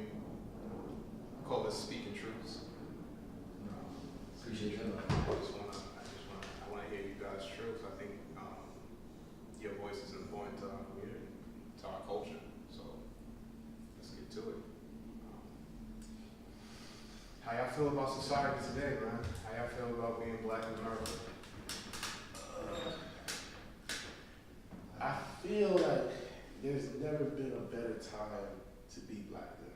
mean? I call this speaking truths. Appreciate that. I want to hear you guys' truth. I think your voice is important to our community, to our culture. So let's get to it. How y'all feel about society today, man? How y'all feel about being black in America? I feel like there's never been a better time to be black than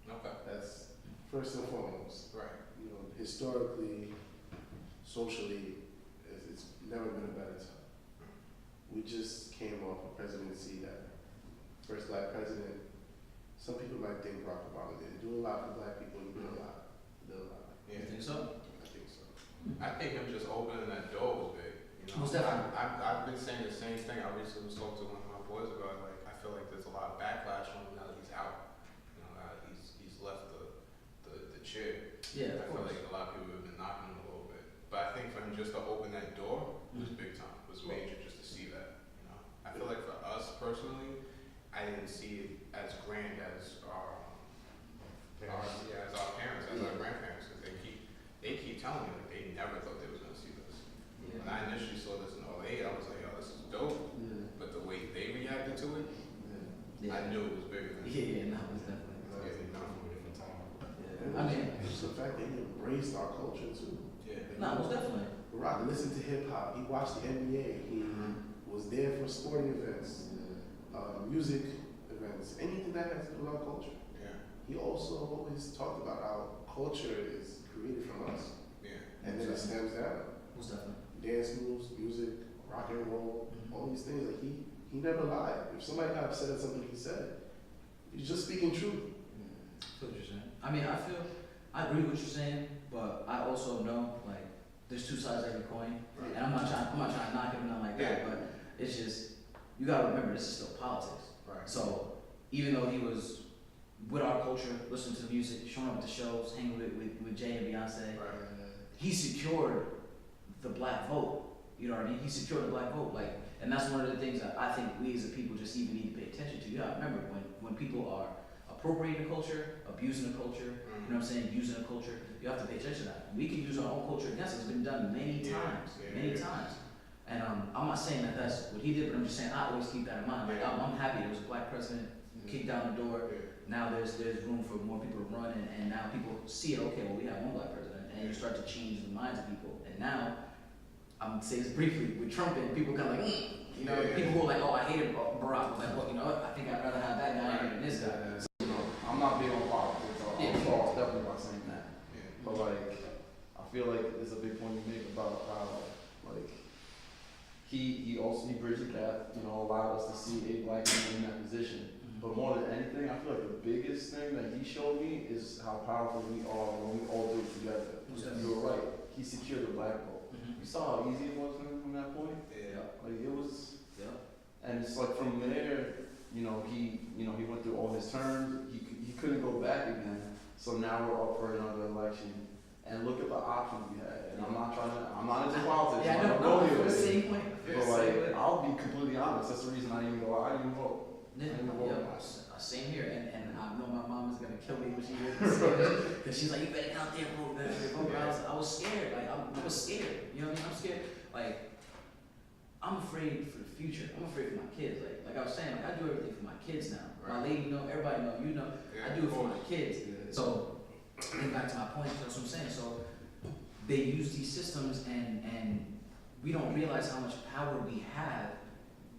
now. Okay. That's first and foremost. Right. You know, historically, socially, it's never been a better time. We just came off a presidency that first black president. Some people might think Barack Obama didn't do a lot for black people. He did a lot. He did a lot. Yeah. You think so? I think so. I think him just opening that door was big. You know, Most definitely. I've been saying the same thing. I recently was talking to one of my boys about it. Like, I feel like there's a lot of backlash on him now that he's out. You know, he's left the chair. Yeah, I feel like a lot of people have been knocking him a little bit. But I think for him just to open that door was big time. It was major just to see that. You know, I feel like for us personally, I didn't see it as grand as our parents, as our grandparents, because they keep telling me like they never thought they was gonna see this. When I initially saw this in '08, I was like, "Yo, this is dope." Yeah. But the way they reacted to it, Yeah. I knew it was bigger than. Yeah, no, it's definitely. And I mean, it's just the fact that he embraced our culture too. Yeah. no, most definitely. Barack listened to hip hop. He watched the NBA. He was there for sporting events, music events, anything that has to do with our culture. Yeah. He also always talked about how culture is created from us, Yeah. and then it stems down. Most definitely. Dance moves, music, rock and roll, all these things. Like he never lied. If somebody got upset at something he said, he's just speaking truth. I feel what you're saying. I mean, I agree with what you're saying, but I also know like there's two sides of every coin, Right. and I'm not trying to knock him down like that, but it's just you gotta remember this is still politics. Right. So even though he was with our culture, listening to music, showing up at the shows, hanging with Jay and Beyonce, Right. he secured the black vote. You know what I mean? He secured the black vote. Like, and that's one of the things that I think we as a people just even need to pay attention to. You gotta remember when people are appropriating the culture, abusing the culture, you know what I'm saying, using the culture, you have to pay attention to that. We can use our own culture against us. It's been done many times, many times. And I'm not saying that that's what he did, but I'm just saying I always keep that in mind. Like, I'm happy there was a black president, kicked down the door. Now there's room for more people to run, and now people see it. Okay, well we have one black president, and you start to change the minds of people. And now I'm gonna say this briefly with Trump, and people kind of like, you know, people go like, oh, I hated Barack. Like, well, you know what? I think I'd rather have that guy than this guy. So, you know, I'm not big on politics. I'm false definitely by saying that. But like, I feel like it's a big point you make about how like he bridged the gap. You know, allowed us to see a black man in that position. But more than anything, I feel like the biggest thing that he showed me is how powerful we are when we all do it together. You were right. He secured the black vote. You saw how easy it was from that point. Yeah. Like it was. Yeah. And it's like from there, he went through all his terms. He couldn't go back again. So now we're up for another election. And look at the options we had. And I'm not into politics. Yeah, I'm no, not for the same point. But like, I'll be completely honest. That's the reason I didn't even vote. Same here, and I know my mom is gonna kill me when she hears me say this, because she's like, you better get out there, bro, I was scared, like, I was scared, you know what I mean, I'm scared, like, I'm afraid for the future, I'm afraid for my kids, like I was saying, like, I do everything for my kids now, my lady know, everybody know, you know, I do it for my kids, so, getting back to my point, that's what I'm saying, so, they use these systems, and we don't realize how much power we have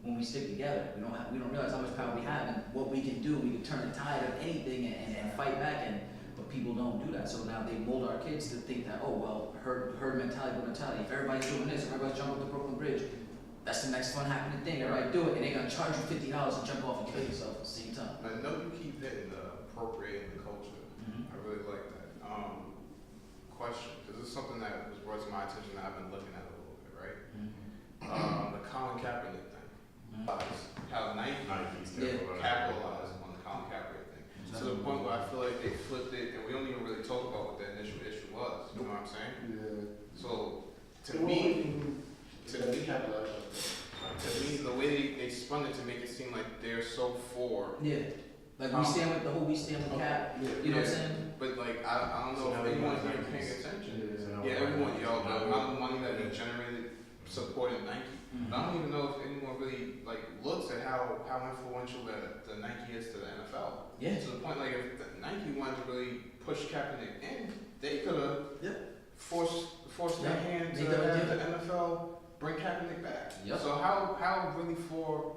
when we stick together. We don't realize how much power we have and what we can do. We can turn the tide of anything and fight back, but people don't do that. So now they mold our kids to think that, oh well, herd mentality, if everybody's doing this, if everybody's jumping off the Brooklyn Bridge, that's the next fun happening thing. Everybody do it, and they're gonna charge you $50 to jump off and kill yourself at the same time. I know you keep hitting the appropriating the culture. I really like that. Question, because this is something that was brought to my attention that I've been looking at a little bit, right? The Colin Kaepernick thing. How Nike capitalized on the Colin Kaepernick thing. To the point where I feel like they flipped it, and we don't even really talk about what the initial issue was. You know what I'm saying? Yeah. So to me, the way they spun it to make it seem like they're so for Like we stand with the whole, we stand with Cap. You know what I'm saying? But like, I don't know if anyone here paying attention. Yeah, everyone yelled the amount of money that they generated supporting Nike. I don't even know if anyone really like looks at how influential the Nike is to the NFL. Yeah. To the point like if the Nike wanted to really push Kaepernick in, they could have forced their hand to have the NFL bring Kaepernick back. Yep. So how really for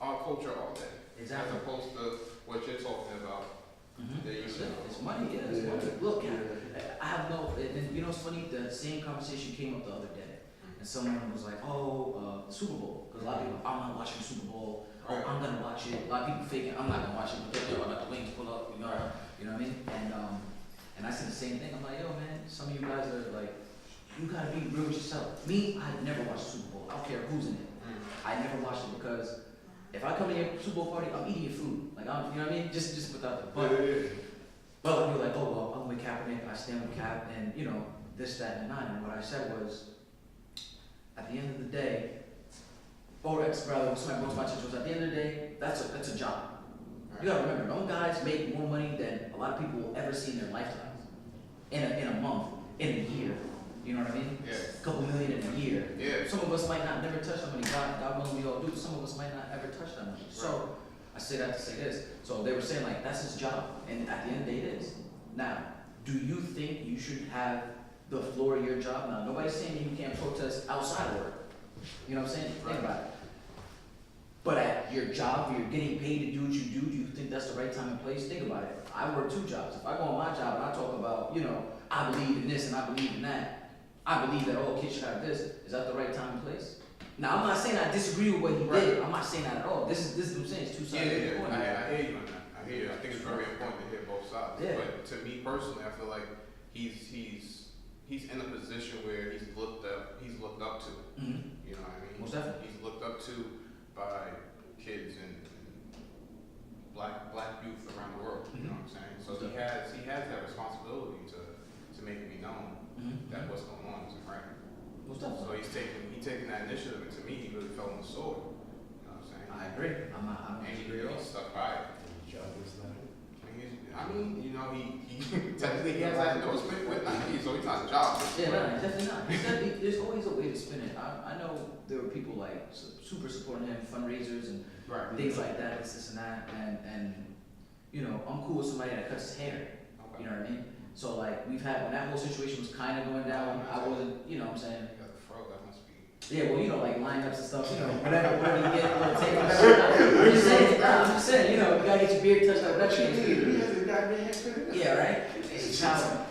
our culture all day? Exactly. As opposed to what you're talking about. It's money, yeah, it's money. Look, I have no, and you know what's funny? The same conversation came up the other day. And someone was like, Super Bowl. Because a lot of people, I'm not watching the Super Bowl. Oh, I'm going to watch it. A lot of people faking, I'm not going to watch it. But they're about the wings pull up, you know what I mean? And I said the same thing. I'm like, yo, man, some of you guys are like, you got to be real with yourself. Me, I never watched the Super Bowl. I don't care who's in it. I never watched it because if I come to your Super Bowl party, I'm eating your food. Like, you know what I mean? Just without the but you're like, oh, well, I'm with Kaepernick, I stand with Cap, and, you know, this, that, and nine. And what I said was, at the end of the day, or rather, what somebody brought to my attention was, at the end of the day, that's a job. You gotta remember, them guys make more money than a lot of people will ever see in their lifetimes. In a month, in a year. You know what I mean? Yeah. A couple million in a year. Yeah. Some of us might not never touch that money. God willing, we all do. Some of us might not ever touch that money. So, I say that to say this. So they were saying like, that's his job. And at the end of the day, it is. Now, do you think you should have the floor of your job? Now, nobody's saying that you can't protest outside of work. You know what I'm saying? Think about it. But at your job, where you're getting paid to do what you do you think that's the right time and place? Think about it. I work 2 jobs. If I go on my job and I talk about, you know, I believe in this and I believe in that, I believe that all kids should have this, is that the right time and place? Now, I'm not saying I disagree with what he did. I'm not saying that at all. This is what I'm saying. It's 2 sides of the coin. I hear you on that. I hear you. I think it's very important to hear both sides. Yeah. But to me personally, I feel like he's in a position where he's looked up to. You know what I mean? Most definitely. He's looked up to by kids and black youth around the world. You know what I'm saying? So he has that responsibility to make it be known that what's going on isn't right. So he's taking that initiative, and to me, he really fell on the sword. You know what I'm saying? I agree. I'm not And he disagree at all. stuck by it. I mean, you know, he technically he has that endorsement with Nike, so he's not jobless. Yeah, no, definitely not. There's always a way to spin it. I know there were people like super supporting him, fundraisers and things like that, this and that, and you know, I'm cool with somebody that cuts his hair. Okay. You know what I mean? So like we've had when that whole situation was kind of going down, I wasn't, you know what I'm saying? You got the fro, that must be. Yeah, well, you know, like lineups and stuff, you know, whatever you get, a little take, whatever. I'm just saying, you know, you gotta get your beard touched up, whatever you do. Yeah, right? It's a child.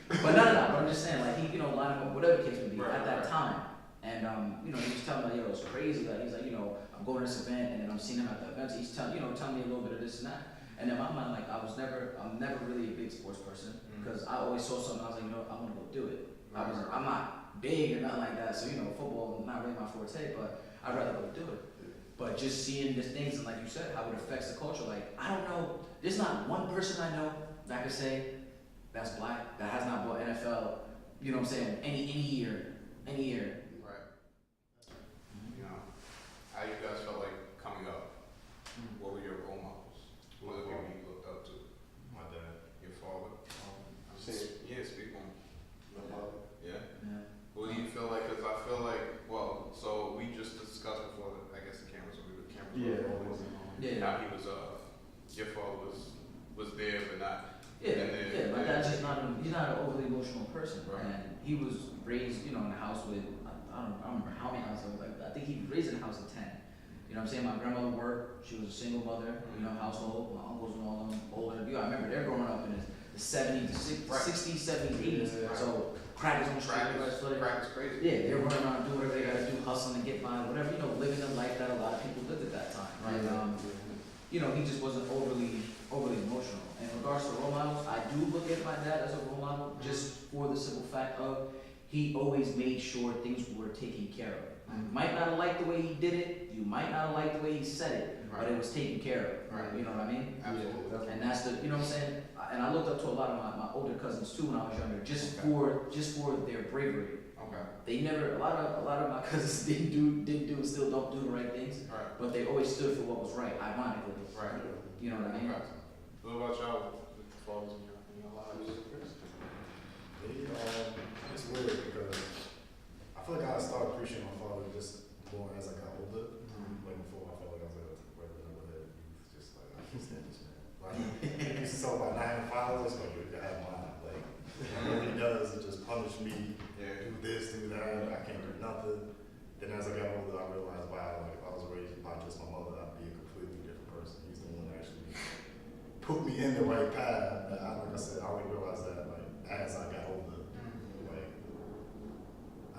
But no, but I'm just saying, like, he, you know, line up, whatever the case may be, at that time. And, you know, he was telling me, yo, it's crazy, like, he's like, you know, I'm going to this event, and then I'm seeing him at the event, he's telling me a little bit of this and that. And in my mind, like, I'm never really a big sports person, because I always saw something, I was like, you know, I want to go do it. I'm not big or nothing like that, so, you know, football is not really my forte, but I'd rather go do it. But just seeing the things, and like you said, how it affects the culture, like, I don't know, there's not one person I know that could say that's black, that has not bought NFL, you know what I'm saying, any year. Right. You know, how you guys felt like coming up? What were your role models? What were the people you looked up to? My dad. Your father? Yeah, speak on. My father. Yeah? What do you feel like? Because I feel like, well, so we just discussed before, I guess the cameras were always Yeah. how he was, your father was there, but not. Yeah, my dad's just he's not an overly emotional person. Right. And he was raised, you know, in a house with, I don't remember how many houses, like, I think he was raised in a house of 10. You know what I'm saying? My grandmother worked, she was a single mother, you know, household, my uncles and all them older. You know, I remember they're growing up in the 70s, 60s, 70s, 80s. So crack is on the street, Crack is crazy. yeah, they're running around doing whatever they gotta do, hustling to get by, whatever, you know, living the life that a lot of people lived at that time. Right. And, you know, he just wasn't overly emotional. And in regards to role models, I do look at my dad as a role model just for the simple fact of he always made sure things were taken care of. You might not have liked the way he did it, you might not have liked the way he said it, but it was taken care of. You know what I mean? Absolutely. And that's you know what I'm saying? And I looked up to a lot of my older cousins too when I was younger, just for their bravery. Okay. They never, a lot of my cousins didn't do and still don't do the right things, but they always stood for what was right, ironically. Right. You know what I mean? Okay. What about y'all with the fathers in your lives? It's weird because I feel like I started appreciating my father just more as I got older. Like before, I felt like I was a regular neighborhood youth, just like I understand this man. Like he used to talk about not having fathers, like you have mine. Like what he does is just punish me, do this, do that. I can't do nothing. Then as I got older, I realized, wow, like if I was raised by just my mother, I'd be a completely different person. He's the one that actually put me in the right path. But like I said, I only realized that like as I got older. Like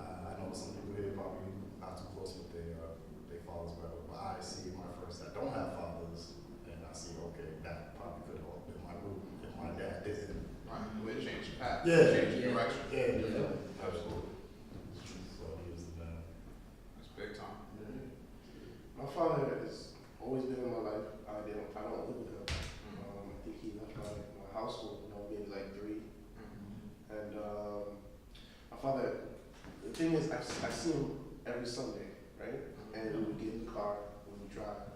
I know some people here probably not too close with their fathers, but I see my friends that don't have fathers, and I see okay, that probably could have been my root if my dad didn't. Right. Would change the path. Yeah. Change the direction. Yeah. Absolutely. So he was the man. That's big time. My father has always been in my life. I don't live with him. I think he left my household when I was maybe like 3. And my father, the thing is, I see him every Sunday, right? And we would get in the car, we would drive.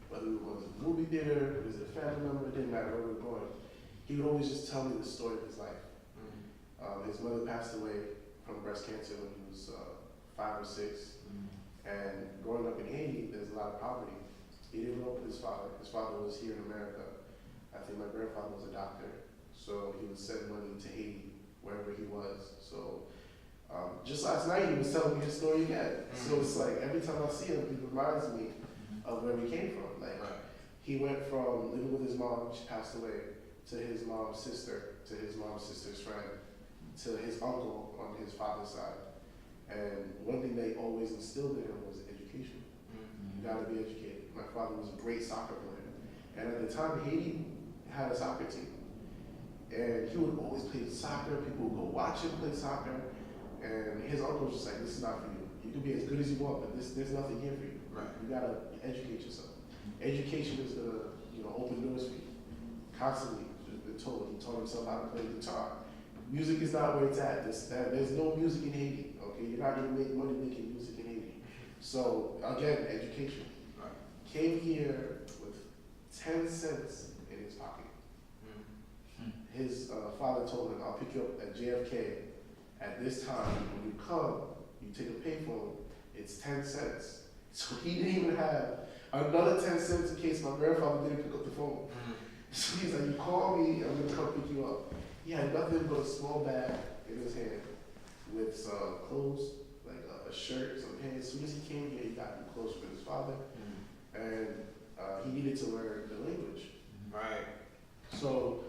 Whether we were going to the movie theater, visit a family member, it didn't matter where we were going. He would always just tell me the story of his life. His mother passed away from breast cancer when he was 5 or 6. And growing up in Haiti, there's a lot of poverty. He didn't grow up with his father. His father was here in America. I think my grandfather was a doctor. So he would send money to Haiti, wherever he was. So just last night, he was telling me his story again. So it's like every time I see him, he reminds me of where we came from. Like he went from living with his mom, she passed away, to his mom's sister, to his mom's sister's friend, to his uncle on his father's side. And one thing they always instilled in him was education. You gotta be educated. My father was a great soccer player. And at the time, Haiti had a soccer team. And he would always play soccer. People would go watch him play soccer. And his uncle was just like, this is not for you. You can be as good as you want, but there's nothing here for you. Right. You gotta educate yourself. Education is gonna, open doors for you. Constantly, been told. He taught himself how to play guitar. Music is not where it's at. There's no music in Haiti. Okay, you're not gonna make money making music in Haiti. So again, education. Right. Came here with 10 cents in his pocket. His father told him, "I'll pick you up at JFK at this time. When you come, you take a payphone. It's 10 cents." So he didn't even have another 10 cents in case my grandfather didn't pick up the phone. So he's like, "You call me, I'm gonna come pick you up." He had nothing but a small bag in his hand with some clothes, like a shirt, some pants. As soon as he came here, he got new clothes for his father, and he needed to learn the language. Right. So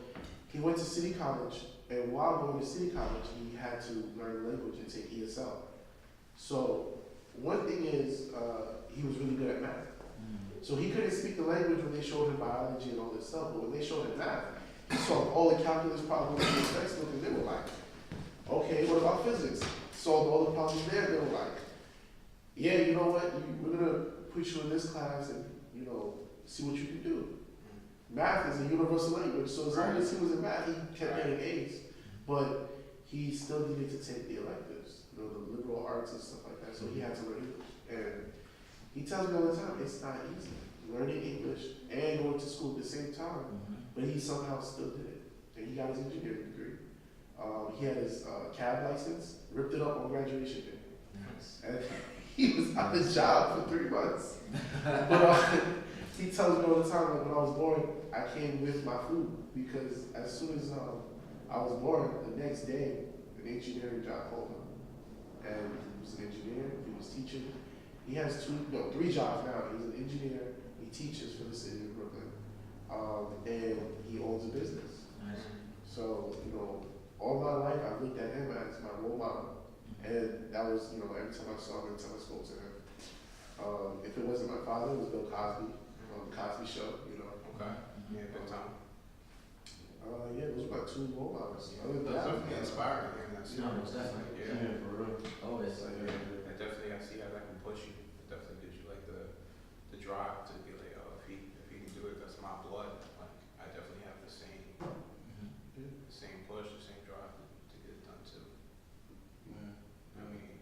he went to City College, and while going to City College, he had to learn the language and take ESL. So one thing is, he was really good at math. So he couldn't speak the language when they showed him biology and all this stuff, but when they showed him math, he solved all the calculus problems in the textbook, and they were like, okay, what about physics? Solved all the problems there, they were like, yeah, you know what, we're gonna put you in this class and, see what you can do. Math is a universal language, so as long as he was in math, he kept getting A's, but he still needed to take the electives, the liberal arts and stuff like that, so he had to learn English. And he tells me all the time, it's not easy learning English and going to school at the same time, but he somehow still did it. And he got his engineering degree. He had his cab license, ripped it up on graduation day. And he was out of job for 3 months. But he tells me all the time, like when I was born, I came with my food, because as soon as I was born, the next day, an engineering job called him. And he was an engineer, he was teaching. He has 3 jobs now. He's an engineer, he teaches for the city of Brooklyn, and he owns a business. Nice. So, all my life I've looked at him as my role model. And that was, every time I saw him, every time I spoke to him. If it wasn't my father, it was Bill Cosby, on the Cosby Show, Okay. Yeah, big time. Yeah, those were my 2 role models. Other than That's that, definitely inspiring. And that's No, most definitely. Yeah. for real. Always. I definitely, I see how that can push you. It definitely gives you like the drive to be like, oh, if he can do it, that's my blood. Like I definitely have the same push, the same drive to get it done too. I mean,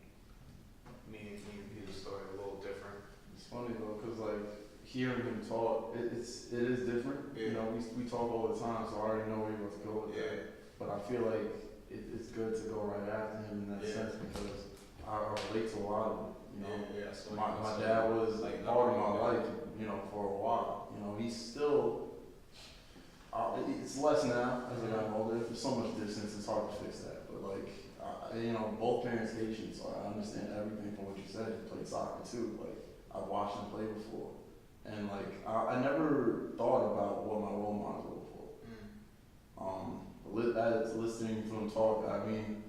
me and you view the story a little different. It's funny though, cause like hearing him talk, it is different. Yeah. We we talk all the time, so I already know where you're about to go with that. Yeah. But I feel like it's good to go right after him in that Yeah. sense because I relate to a lot of it. You know, Yeah, so my dad was like part of my life, you know, for a while. You know, he's still. It's less now as I got older. There's so much distance, it's hard to fix that. But like, you know, both parents Haitian, so I understand everything from what you said. He played soccer too. Like, I've watched him play before, and like, I never thought about what my role models were before. As listening to him talk, I mean,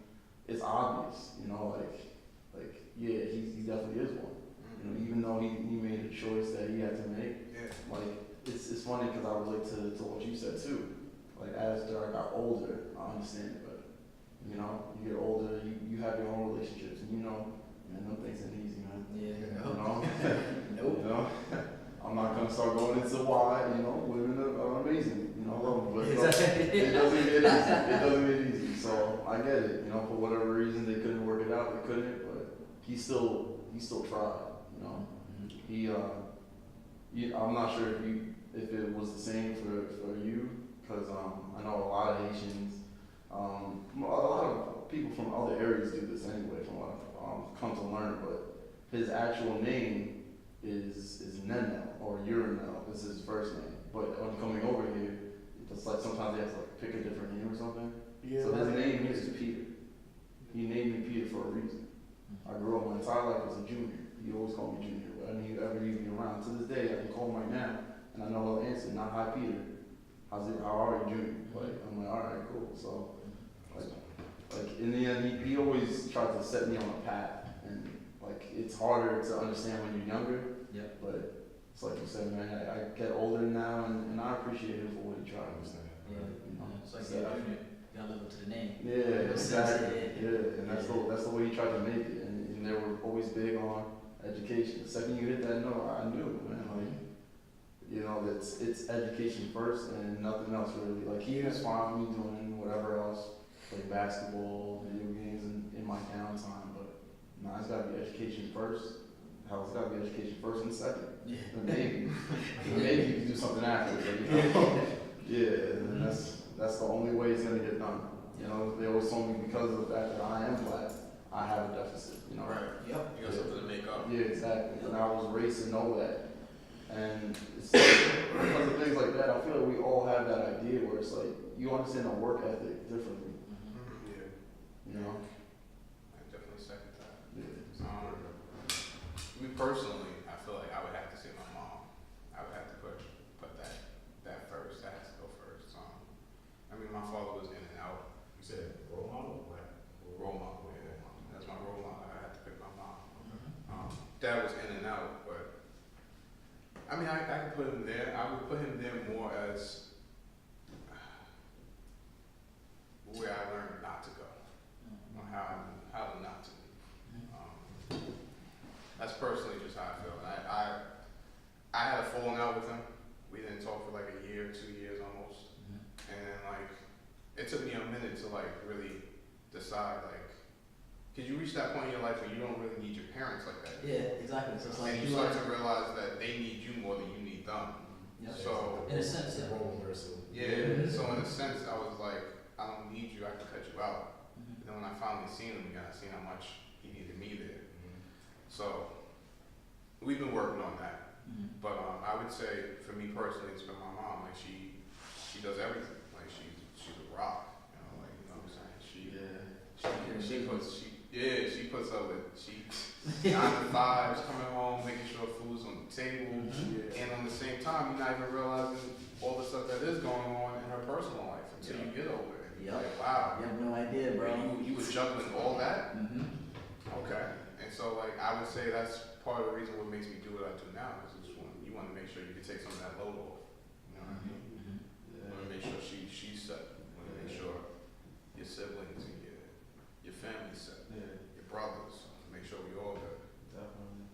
it's obvious, you know, like, yeah, he definitely is one. You know, even though he made a choice that he had to make, Yeah. like, it's funny because I relate to what you said too. Like, as I got older, I understand it better. You know, you get older, you have your own relationships, and you know, man, them things ain't easy, man. Yeah. You know? Nope. You know? I'm not gonna start going into why, you know, women are amazing, you know, I love them, but it doesn't get easy. It doesn't get easy. So I get it, you know, for whatever reason they couldn't work it out, they couldn't, but he still tried, you know. I'm not sure if it was the same for you, because I know a lot of Haitians, a lot of people from other areas do this anyway, from what I've come to learn, but his actual name is Nenel, or Urinel, is his first name. But when coming over here, it's like sometimes they have to like pick a different name or something. Yeah, So his name is Peter. He named me Peter for a reason. I grew up my entire life as a junior. He always called me junior. But I mean, ever you be around to this day, I can call him right now, and I know he'll answer. Not hi Peter. How are you, junior? Like, I'm like, all right, cool. So like in the end, he always tried to set me on a path, and like it's harder to understand when you're younger. Yep. But it's like you said, man, I get older now, and I appreciate him for what he tried. Yeah. You know? It's like you gotta live up to the name. Yeah, exactly. Yeah. Yeah, and that's the way he tried to make it, and they were always big on education. The second you hit that note, I knew, man, like, you know, it's education first and nothing else really. Like, he was fine with me doing whatever else, play basketball, video games in my downtime, but nah, it's gotta be education first. Hell, it's gotta be education first and second. Yeah. And maybe you can do something after, but you know, yeah, and that's the only way it's gonna get done. You know, they always told me because of the fact that I am black, I have a deficit, you know. Right. Yep. You got something to make up. Yeah, exactly. And I was raised to know that. And it's because of things like that, I feel like we all have that idea where it's like, you understand the work ethic differently, Yeah. you know? I definitely second that. Yeah. Me personally, I feel like I would have to say my mom. I would have to put that first. That has to go first. I mean, my father was in and out. You said role model? Role model, yeah. That's my role model. I had to pick my mom. Dad was in and out, but I mean, I could put him there. I would put him there more as where I learned not to go, or how not to. That's personally just how I feel. I had a falling out with him. We didn't talk for like a year, 2 years almost, and like it took me a minute to like really decide like. Because you reach that point in your life where you don't really need your parents like that. Yeah, exactly. So it's like And you start to realize that they need you more than you need them. Yep. So, in a sense, yeah. Role reversal. yeah, so in a sense, I was like, I don't need you, I can cut you out. And then when I finally seen him again, I seen how much he needed me there. So, we've been working on that. But I would say, for me personally, it's been my mom. Like, she does everything. Like, she's a rock. You know what I'm saying? She puts up with 9 to 5s, coming home, making sure food's on the table, and on the same time, you're not even realizing all the stuff that is going on in her personal life until you get older. And you're like, wow, You have no idea, bro. you were juggling all that? Okay. And so, like, I would say that's part of the reason what makes me do what I do now, is you want to make sure you can take some of that load off. You know what I mean? You want to make sure she's set. You want to make sure your siblings and your family's set. Your brothers. Make sure we all good. Definitely.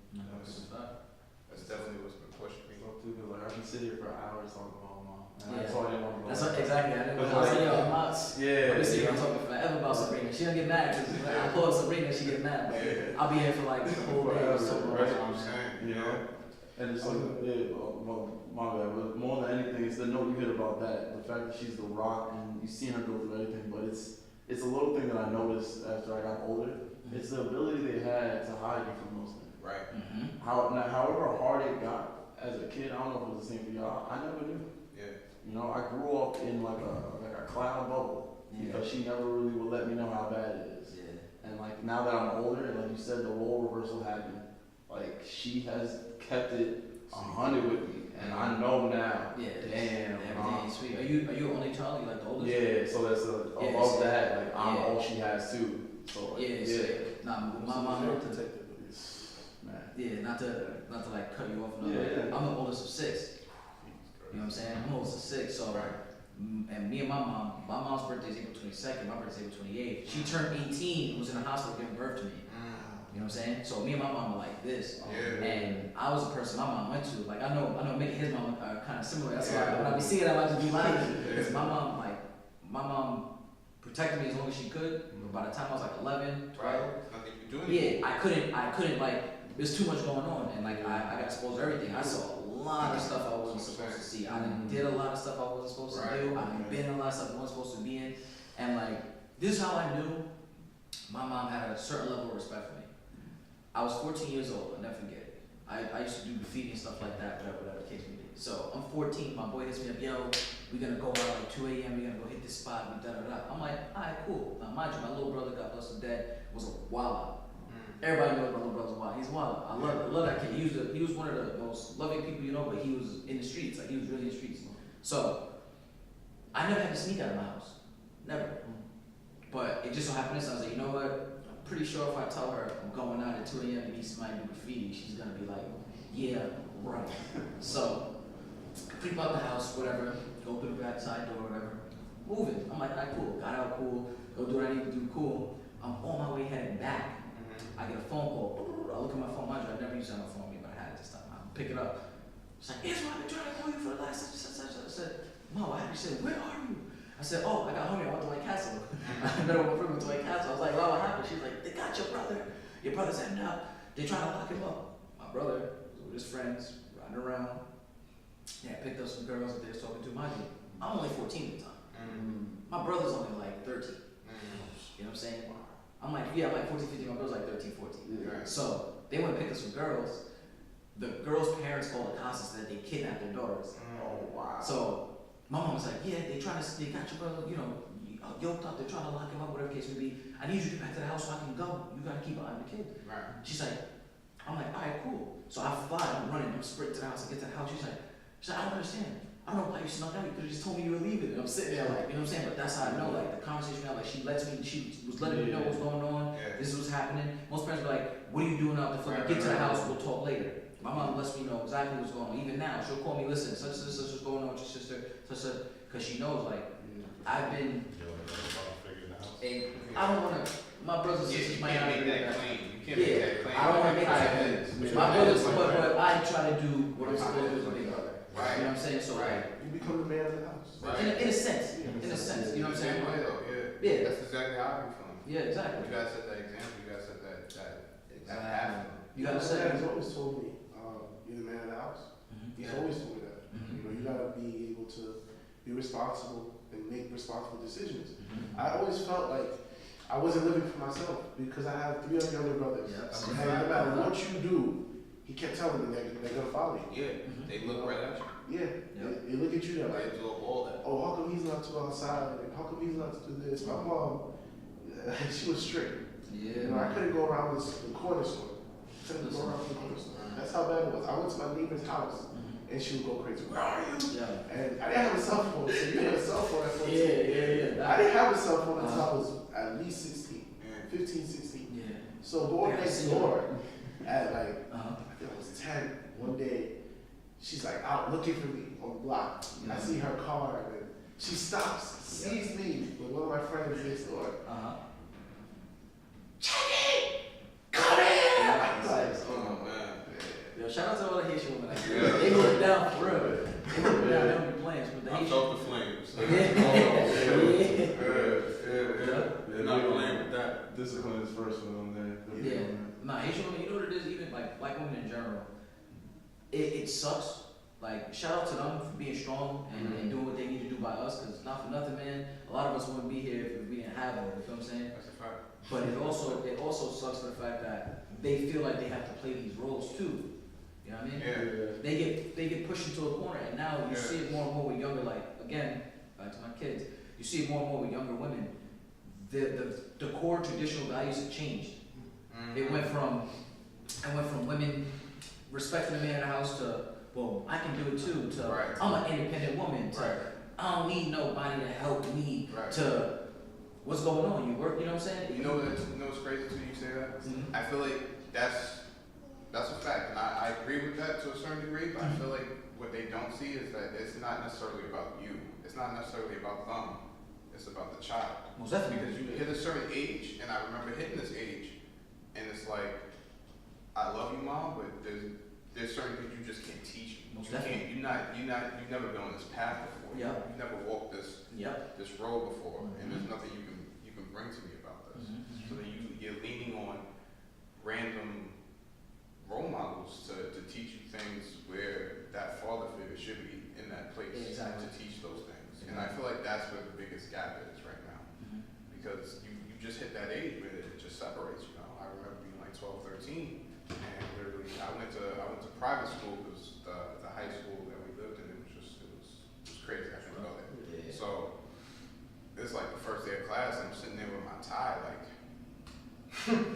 That's definitely what's been pushing me. So too, like, I can sit here for hours talking about mom. And Yeah. that's all I didn't want to go. That's what, exactly. I didn't But want to say, like- yo, I'm nuts. Yeah. Obviously, I'm talking forever about Sabrina. She don't get mad because I pull up Sabrina, she gets mad. But Yeah. I'll be here for like the whole day. Forever, So That's what I'm saying. You know? And it's like, well, my bad, but more than anything, it's the note you hit about that. The fact that she's the rock and you've seen her go through everything, but it's a little thing that I noticed after I got older. It's the ability they had to hide you from those things. Right. However hard it got as a kid, I don't know if it was the same for y'all, I never knew. Yeah. You know, I grew up in like a cloud bubble because she never really would let me know how bad it is. Yeah. And like now that I'm older, and like you said, the role reversal happened. Like she has kept it 100 with me, and I know now. Yeah. Damn. Everything is sweet. Are you an only child? You like the oldest? Yeah. So that's above that. Like I'm Yeah. all she has too. So like, Nah, my mom. Very protective. Man. Yeah, not to like cut you off. No, Yeah. I'm the oldest of 6. You know what I'm saying? I'm the oldest of 6. So, and me and my mom's birthday is April 22nd. My birthday is April 28th. She turned 18 and was in the hospital giving birth to me. You know what I'm saying? So me and my mom were like this. Yeah. And I was the person my mom went to. Like I know Mickey, his mom are kind of similar. That's why when I be seeing that, I just be laughing. Because my mom protected me as long as she could. But by the time I was like 11, 12, Right. Nothing you can do anything. yeah, I couldn't like, there's too much going on. And like, I got exposed to everything. I saw a lot of stuff I wasn't supposed to see. I did a lot of stuff I wasn't supposed to do. I've been in a lot of stuff I wasn't supposed to be in. And like, this is how I knew my mom had a certain level of respect for me. I was 14 years old, I'll never forget it. I used to do graffiti and stuff like that, whatever the case may be. So I'm 14, my boy hits me up, yo, we're gonna go out like 2 a.m., we're gonna go hit this spot, I'm like, alright, cool. Now mind you, my little brother, God bless his dad, was a wild. Everybody knows my little brother's wild. He's wild. I love that kid. He was one of the most loving people you know, but he was in the streets, like he was really in the streets. So I never had to sneak out of my house. Never. But it just so happened this, I was like, you know what? Pretty sure if I tell her I'm going out at 2 a.m. to meet somebody to do graffiti, she's gonna be like, yeah, right. So, creep out the house, whatever, go through the back side door, whatever, moving. I'm like, alright, cool, got out, cool, go do what I need to do, cool. I'm on my way heading back. I get a phone call. I look at my phone, mind you, I never used to have my phone on me, but I had it this time. I pick it up. It's like, Israel, I've been trying to call you for the last such. I said, Mom, I said, where are you? I said, oh, I got home, I went to White Castle. I met my friend went to White Castle. I was like, oh, what happened? She was like, they got your brother. Your brother's ending up. They're trying to lock him up. My brother was with his friends, riding around. Yeah, picked up some girls that they was talking to. Mind you, I'm only 14 at the time. My brother's only like 13. You know what I'm saying? I'm like, yeah, I'm like 14, 15. My brother's like 13, 14. Right. So they went and picked up some girls. The girls' parents called the cops and said they kidnapped their daughters. Oh wow. So my mom was like, yeah, they got your brother, you know, yoked up, they're trying to lock him up, whatever the case may be. I need you to get back to the house so I can go. You gotta keep an eye on the kid. Right. She's like, I'm like, alright, cool. So I fly, I'm running, I'm sprinting to the house, I get to the house. She's like, I don't understand. I don't know why you snuck out, you could have just told me you were leaving. And I'm sitting there like, you know what I'm saying? But that's how I know, like, the conversation now, like, she was letting me know what's going on. Yeah. This is what's happening. Most parents be like, what are you doing out the fucking, get to the house, we'll talk later. My mom lets me know exactly what's going on. Even now, she'll call me, listen, such and such is going on with your sister, because she knows, like, I've been, I don't want to, my brothers and sisters might not make agree that with that. claim. You can't make that claim. I don't want to make that. My brothers, but I try to do what I'm supposed to do as a big brother. Right. You know what I'm saying? So, like, You become the man of the house. Right. in a sense, you know what I'm saying? Same way though, yeah. Yeah. That's exactly how I be feeling. Yeah, exactly. You gotta set that example. You gotta set that path. You gotta My say, dad has always told me, you're the man of the house. He's Yeah. always told me that. You know, you gotta be able to be responsible and make responsible decisions. I always felt like I wasn't living for myself because I have 3 other younger brothers. Yep. And no matter what you do, he kept telling me they're gonna follow you. Yeah. They look right at you. Yeah, Yep. they look at you, they're They like, absorb all that. oh, how come he's not to outside? And how come he's not to do this? My mom, she was strict. yeah. You know, I couldn't go around the corner store. Couldn't go around the corner store. That's how bad it was. I went to my neighbor's house and she would go crazy. Where are you? Yeah. And I didn't have a cell phone, so you had a cell phone at 14. Yeah. I didn't have a cell phone until I was at least 16, Yeah. 15, 16. Yeah. So going Yeah, next I see door at like, Uh-huh. I think it was 10, one day, she's like out looking for me on the block. I see her car and she stops, sees me with one of my friends next door. Uh-huh. Jackie! Come here! Yeah, I'm like, Oh man. Yo, shout out to all the Haitian women. Like, Yeah. they hold it down for real. They hold it down. They don't be playing with the I Haitian. felt the flames. Yeah. They're not playing with that. Discipline is first for them there. Yeah. Nah, Haitian women, you know what it is? Even like black women in general, it sucks. Like, shout out to them for being strong and doing what they need to do by us, because not for nothing, man, a lot of us wouldn't be here if we didn't have them, you feel what I'm saying? That's a fact. But it also sucks for the fact that they feel like they have to play these roles too. You know what I mean? Yeah. They get pushed into a corner, and now you see it more and more with younger, like, again, back to my kids, you see it more and more with younger women. The core traditional values have changed. It went from women respecting the man in the house to, well, I can do it too, to I'm an independent woman, to I don't need nobody to help me, to what's going on, you work, you know what I'm saying? You know what's crazy too, you say that? Mhm. I feel like that's a fact, and I agree with that to a certain degree, but I feel like what they don't see is that it's not necessarily about you. It's not necessarily about them. It's about the child. Most definitely. Because you hit a certain age, and I remember hitting this age, and it's like, I love you, Mom, but there's certain things you just can't teach me. Most You definitely. can't. You've never been on this path before. Yeah. You've never walked this road before, and there's nothing you can bring to me about this. So then you're leaning on random role models to teach you things where that father figure should be in that place to teach those things. And I feel like that's where the biggest gap is right now, because you just hit that age where it just separates. You know, I remember being like 12, 13, and literally I went to private school because the high school that we lived in, it was crazy. I couldn't go there. Yeah. So it's like the first day of class, and I'm sitting there with my tie, like,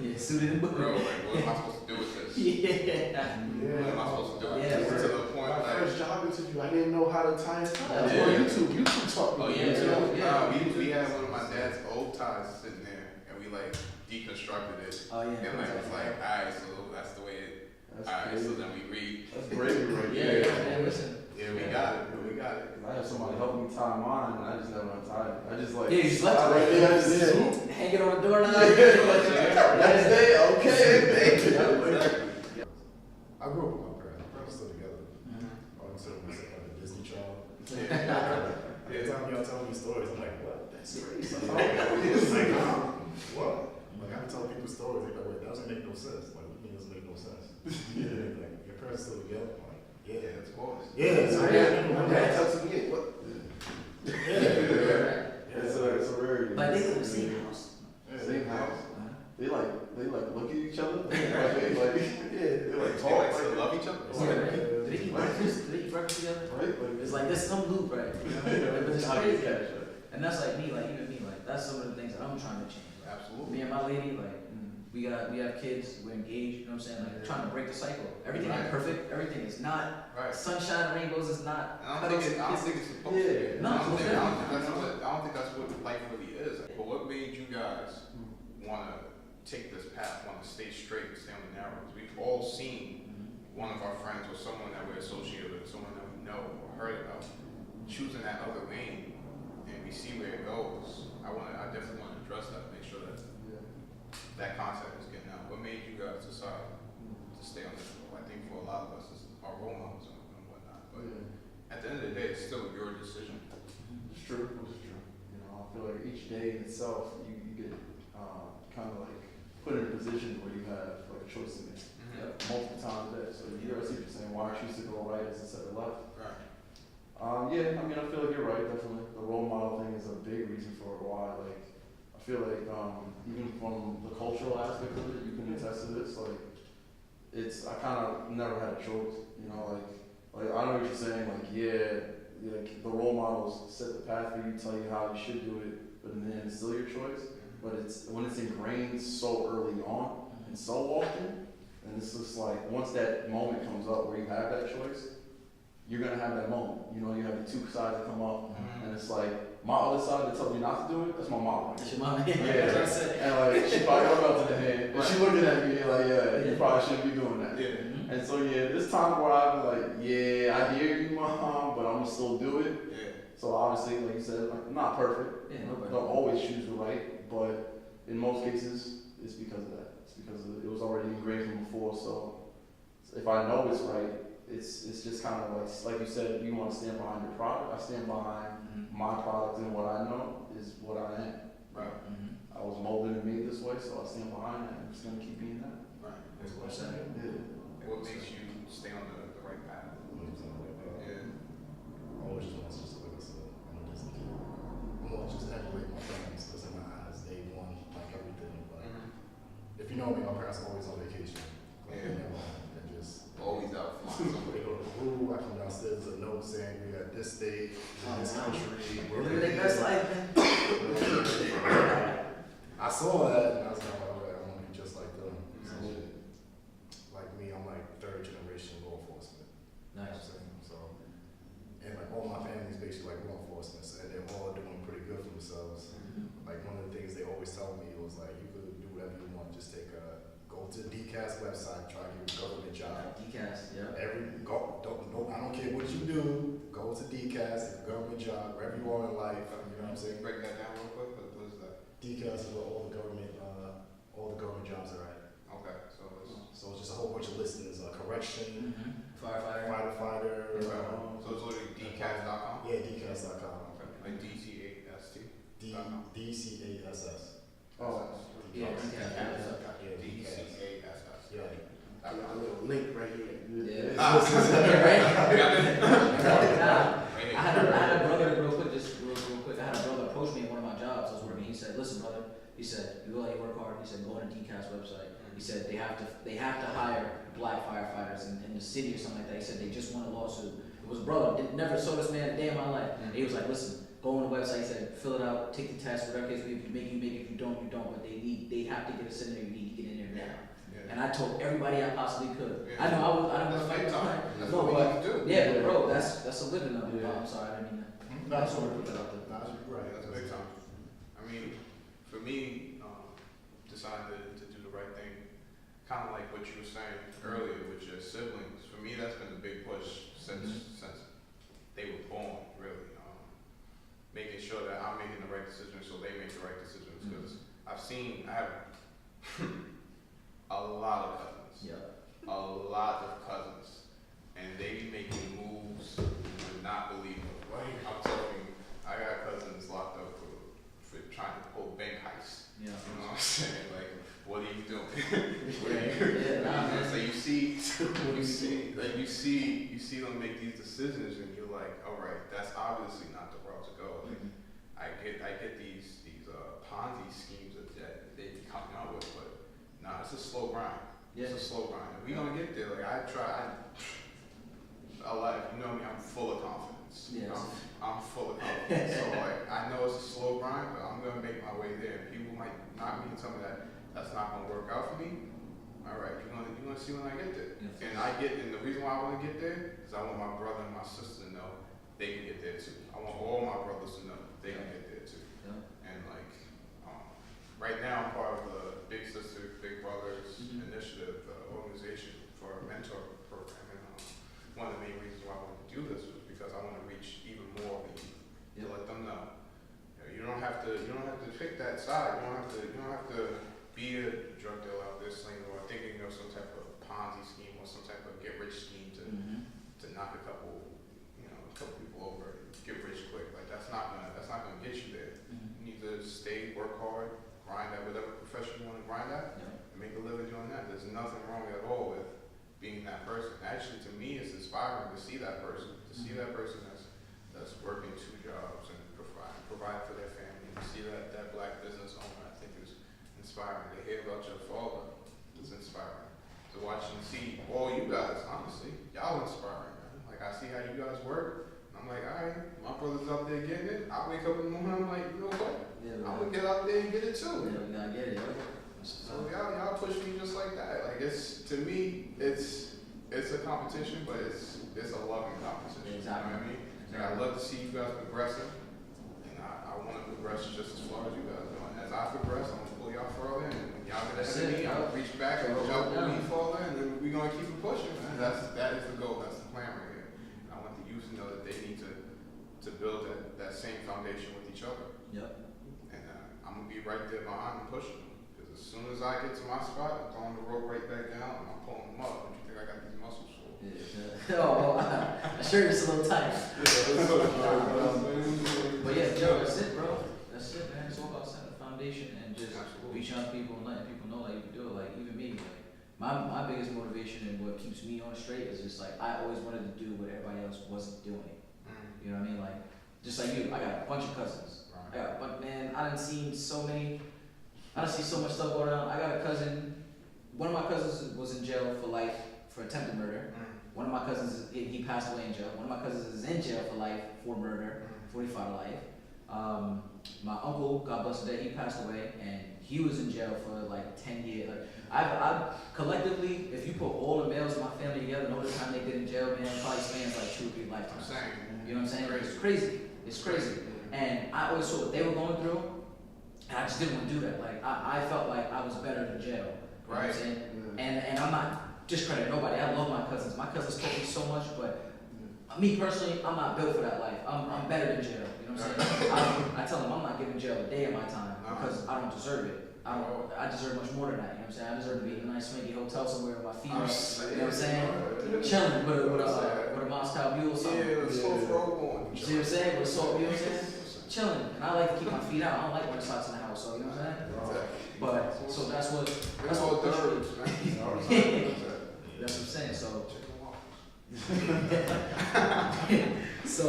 Yeah, suited and booted. bro, like, what am I supposed to do with this? Yeah. What am I supposed to do with Yeah, this? right. To the point, My like, first job interview, I didn't know how to tie a tie. That's Yeah. why YouTube taught me. Oh, yeah, you too. know? Yeah. we had one of my dad's old ties sitting there, and we like deconstructed it, Oh yeah. and like was like, alright, so that's the way it. That's Alright, crazy. so then we read. That's bravery right Yeah, there. yeah, man, listen. Yeah, we got it. I had somebody help me tie mine, and I just never untied it. I just like. Yeah, you just left it right there. I just did. Hang it on the door now. Next day, okay. Exactly. I grew up with my parents. My parents still together. I consider myself like a Disney child. Yeah. Every time y'all tell me stories, I'm like, what? That's crazy. Yeah. Like, what? Like, I can tell people stories. They're like, wait, that doesn't make no sense. Like, what do you mean it doesn't make no sense? Like, your parents still together? I'm like, Yeah, of course. yeah, it's crazy. My dad tells me, what? It's a rarity. Like they live in the same house. Same house. They like look at each other. Yeah. they like They talk. like still love each other. Do they eat breakfast? Do they eat breakfast together? Right? Like, It's like there's some loop, right? You know? But it's how do you crazy. catch it? And that's like me, like even me, like that's some of the things that I'm trying to change. Like, Absolutely. me and my lady, like we have kids, we're engaged, you know what I'm saying? Like trying to break the cycle. Everything ain't Right. perfect, everything is not Right. sunshine and rainbows is not I don't think it's supposed to be. No, I don't think it's I don't think that's what life really is. But what made you guys want to take this path, want to stay straight and stay on the narrow? Because we've all seen one of our friends or someone that we're associated with, someone that we know or heard about, choosing that other lane, and we see where it goes. I definitely want to address that, make sure that that concept is getting out. What made you guys decide to stay on this road? I think for a lot of us, it's our role models and whatnot. But at the end of the day, it's still your decision. It's true. It's true. You know, I feel like each day in itself, you get kind of like put in a position where you have like a choice to make multiple times a day. So you ever see what you're saying? Why choose to go right instead of left? Right. Yeah, I mean, I feel like you're right. Definitely, the role model thing is a big reason for why. Like, I feel like even from the cultural aspect of it, you can attest to this. Like, I kind of never had a choice. You know, like I know what you're saying. Like, like the role models set the path for you, tell you how you should do it, but in the end, it's still your choice. But when it's ingrained so early on and so often, and it's just like once that moment comes up where you have that choice, you're gonna have that moment. You know, you have the two sides that come up, and it's like my other side that tells me not to do it. That's my mom. That's your mom. Yeah, and like she probably got up to the hand, and she looking at me like, yeah, you probably shouldn't be doing that. Yeah. And so this time where I'm like, yeah, I hear you, mom, but I'm gonna still do it. Yeah. So obviously, like you said, like not perfect. Yeah, nobody. Don't always choose the right, but in most cases, it's because of that. It's because it was already ingrained from before. So if I know it's right, it's just kind of like you said, you want to stand behind your product. I stand behind my product, and what I know is what I am. Right. I was molded and made this way, so I stand behind it. I'm just gonna keep being that. Right. That's what I'm saying. Yeah. What makes you stay on the right right path. Yeah. I always just want to just, like I said, I'm a Disney kid. I'm gonna just emulate my parents, because in my eyes, they won like everything. But if you know me, my parents are always on vacation. Like, Yeah. they're just Always out flying they go to the pool, I come downstairs, there's a note saying we at this state, in this country. we're Living their best life, man. I saw that and I was like, all right, I want to be just like them. So, like me, I'm like third generation law enforcement. You know what I'm Nice. saying? So, and like all my family's basically like law enforcement, so, and they're all doing pretty good for themselves. Like one of the things they always tell me was like, you could do whatever you want, just go to the DCAS website, try to get a government job. DCAS, yeah. I don't care what you do, go to DCAS, get a government job, wherever you are in life, you know what I'm saying? Break that down real quick. What is that? DCAS is where all the government jobs are at. Okay, so it's So it's just a whole bunch of listings, correction, Firefighter. firefighter, so it's literally dcas.com. yeah, DCAS.com. Okay, like DCAST. DCASS. Oh, Yeah, DCAS. Yeah, DCAS. DCASS. Yeah. I got a little link right here. Yeah. Ah. I had a brother, real quick. I had a brother approach me at one of my jobs. I was working. He said, "Listen, brother." He said, "You go out, you work hard." He said, "Go on the DCAS website." He said they have to hire black firefighters in the city or something like that. He said they just won a lawsuit. It was a brother. Never saw this man a day in my life. And he was like, "Listen, go on the website." He said, "Fill it out, take the test, whatever case. If you make, you make. If you don't, you don't. But they have to get us in there. You need to get in there now." And I told everybody I possibly could. Yeah. I know I don't That's want to big fight time. time. That's No, what we but need to do. yeah, but bro, that's a living of it. Yeah. I'm sorry, I didn't mean that. That's what we put out there. Right. That's big time. I mean, for me, deciding to do the right thing, kind of like what you were saying earlier with your siblings. For me, that's been the big push since they were born. Really, making sure that I'm making the right decisions so they make the right decisions. Because I have a lot of cousins. Yeah. A lot of cousins, and they be making moves you would not believe of. Like I'm talking, I got cousins locked up for trying to pull bank heists. Yeah. You know what I'm saying? Like, what are you doing? What are you? Yeah, nah, man. So you see them make these decisions, and you're like, all right, that's obviously not the route to go. Like, I get these Ponzi schemes that they be coming out with, but nah, it's a slow grind. Yeah. It's a slow grind. We gonna get there. Like if you know me, I'm full of confidence. Yes. I'm full of confidence. So like, I know it's a slow grind, but I'm gonna make my way there. And people might knock me and tell me that's not gonna work out for me. All right, you're gonna see when I get there. Yes. And the reason why I want to get there is I want my brother and my sister to know they can get there too. I want all my brothers to know they can get there too. Yeah. And like, right now I'm part of the Big Sister, Big Brothers initiative organization for a mentor program. And one of the main reasons why I wanted to do this was because I want to reach even more of the youth to let them know. You don't have to pick that side. You don't have to be a drug dealer out there slinging or thinking of some type of Ponzi scheme or some type of get rich scheme to knock a couple people over and get rich quick. Like that's not gonna get you there. You need to stay, work hard, grind at whatever profession you want to grind at, and make a living doing that. There's nothing wrong at all with being that person. Actually, to me, it's inspiring to see that person, that's working 2 jobs and provide for their family. To see that black business owner, I think is inspiring. To hear about your father is inspiring. To watch and see all you guys, honestly, y'all inspiring, man. Like I see how you guys work. I'm like, all right, my brother's out there getting it. I wake up in the morning, I'm like, you know what? I'm gonna get out there and get it too. Yeah, we gotta get it. So y'all push me just like that. Like to me, it's a competition, but it's a loving competition. Exactly. You know what I mean? Like, I love to see you guys progressing, and I want to progress just as far as you guys do. And as I progress, I'm gonna pull y'all further, and when y'all get ahead of me, I'll reach back and jump with me further, and then we're gonna keep it pushing, man. That is the goal. That's the plan right here. And I want the youth to know that they need to build that same foundation with each other. Yep. And I'm gonna be right there behind them pushing them. Because as soon as I get to my spot, I'm throwing the rope right back down and I'm pulling them up. What do you think I got these muscles for? Yeah. Oh, my shirt is a little tight. But yeah, Joe, that's it, bro. That's it, man. It's all about setting the foundation and just reaching out to people and letting people know like you can do it. Like even me, like my biggest motivation and what keeps me on straight is just like I always wanted to do what everybody else wasn't doing. You know what I mean? Like just like you, I got a bunch of cousins. I got a bunch, man. I done seen so much stuff going on. I got a cousin. One of my cousins was in jail for life for attempted murder. One of my cousins, he passed away in jail. One of my cousins is in jail for life for murder, 45 to life. My uncle, God bless the day, he passed away, and he was in jail for like 10 years. Like, I collectively, if you put all the males in my family together, know the time they did in jail, man, probably spans like 2 or 3 lifetimes. You know what I'm saying? It's crazy. It's crazy. And I always saw what they were going through, and I just didn't want to do that. Like, I felt like I was better than jail. You know what I'm saying? And I'm not discrediting nobody. I love my cousins. My cousins taught me so much, but me personally, I'm not built for that life. I'm better than jail. You know what I'm saying? I tell them I'm not giving jail a day of my time because I don't deserve it. I deserve much more than that. You know what I'm saying? I deserve to be in a nice swanky hotel somewhere with my feet up. You know what I'm saying? Chilling with a Moscow mule or something. Yeah, with a soft robe on. You see what I'm saying? With a soft, you know what I'm saying? Chilling. And I like to keep my feet out. I don't like wearing socks in the house. So you know what I'm saying? But so that's what pushed me. That's what I'm saying. So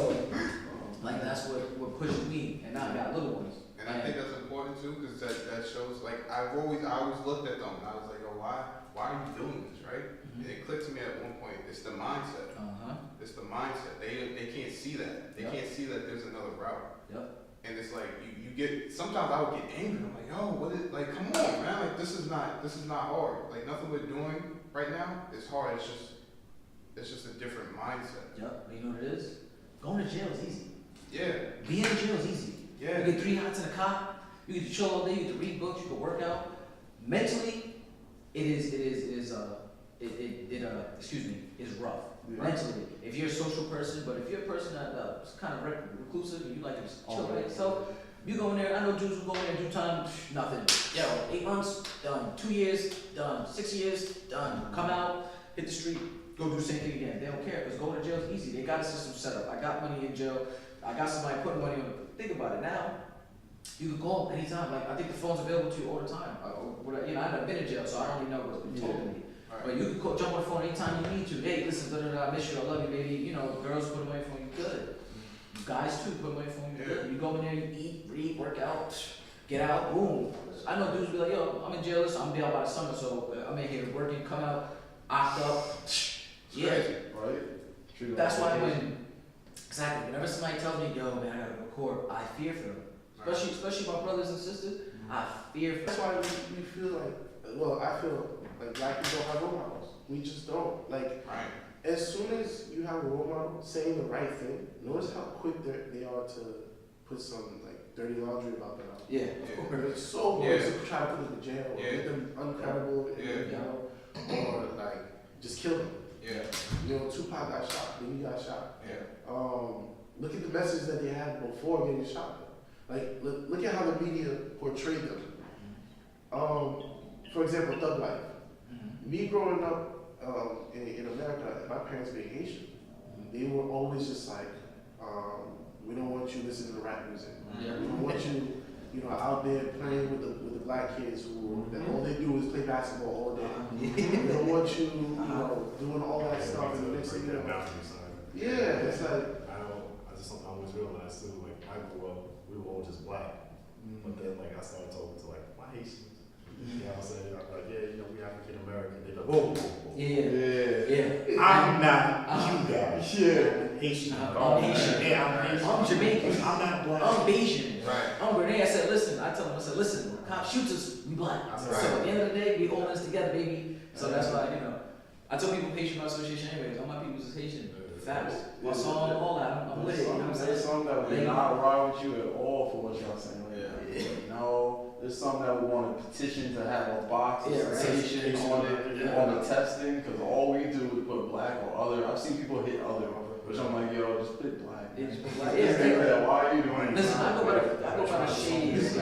like that's what pushed me, and now I got little ones. And I think that's important too, because that shows, like, I always looked at them and I was like, oh, why are you doing this, right? And it clicked to me at one point, it's the mindset. It's the mindset. They can't see that. They can't see that there's another route. And it's like, you get, sometimes I would get angry. I'm like, yo, like, come on, man. Like, this is not hard. Like, nothing we're doing right now is hard. It's just a different mindset. You know what it is? Going to jail is easy. Being in jail is easy. You get 3 hots in a cot. You get to chill all day. You get to read books. You can work out. Mentally, is rough. Mentally, if you're a social person, but if you're a person that's kind of reclusive and you like to chill by yourself, you go in there. I know dudes who go in there and do time, nothing. 8 months, done. 2 years, done. 6 years, done. Come out, hit the street, go do the same thing again. They don't care because going to jail is easy. They got a system set up. I got money in jail. I got somebody putting money on. Think about it now. You can call anytime. Like I think the phone's available to you all the time. I've never been in jail, so I don't even know what's been told to me. But you can jump on the phone anytime you need to. Hey, listen, I miss you. I love you, baby. You know, girls put money on you. Good. Guys too put money on you. Good. You go in there, you eat, read, work out, get out, boom. I know dudes be like, yo, I'm in jail. Listen, I'm gonna be out by the summer, so I'm in here working, come out, opt up. Right. That's why exactly. Whenever somebody tells me, yo, man, I gotta record, I fear for them. Especially my brothers and sisters, I fear for them. That's why we feel like, well, I feel like black people don't have role models. We just don't. Like, as soon as you have a role model saying the right thing, notice how quick they are to put some like dirty laundry about them out. It's so quick to try to put them in jail or make them uncredible, or like just kill them. You know, Tupac got shot, then he got shot. Look at the message that they had before getting shot. Like, look at how the media portrayed them. For example, Thug Life. Me growing up in America, my parents being Haitian, they were always just like, we don't want you listening to rap music. We don't want you, out there playing with the black kids who all they do is play basketball all day. We don't want you, doing all that stuff. And the next thing you know, it's like. Something I always realized too, like I grew up, we were all just black. But then like I started talking to like my Haitians. You know what I'm saying? I'm like, we African American. They're like, whoa. I'm not you guys. Haitian. I'm Haitian. I'm Jamaican. I'm not black. I'm Bayesian. I'm Grenade. I said, listen, cop shoots us, we black. So at the end of the day, we all in this together, baby. So that's why, I tell people Haitian Association anyways. All my people is Haitian. Facts. My song, all that. I'm with it. There's some that would not ride with you at all for what y'all saying. There's some that would want to petition to have a box of citation on it, on the testing, because all we do is put black or other. I've seen people hit other, which I'm like, yo, just put black. Why are you doing it? Listen, I go by the shades.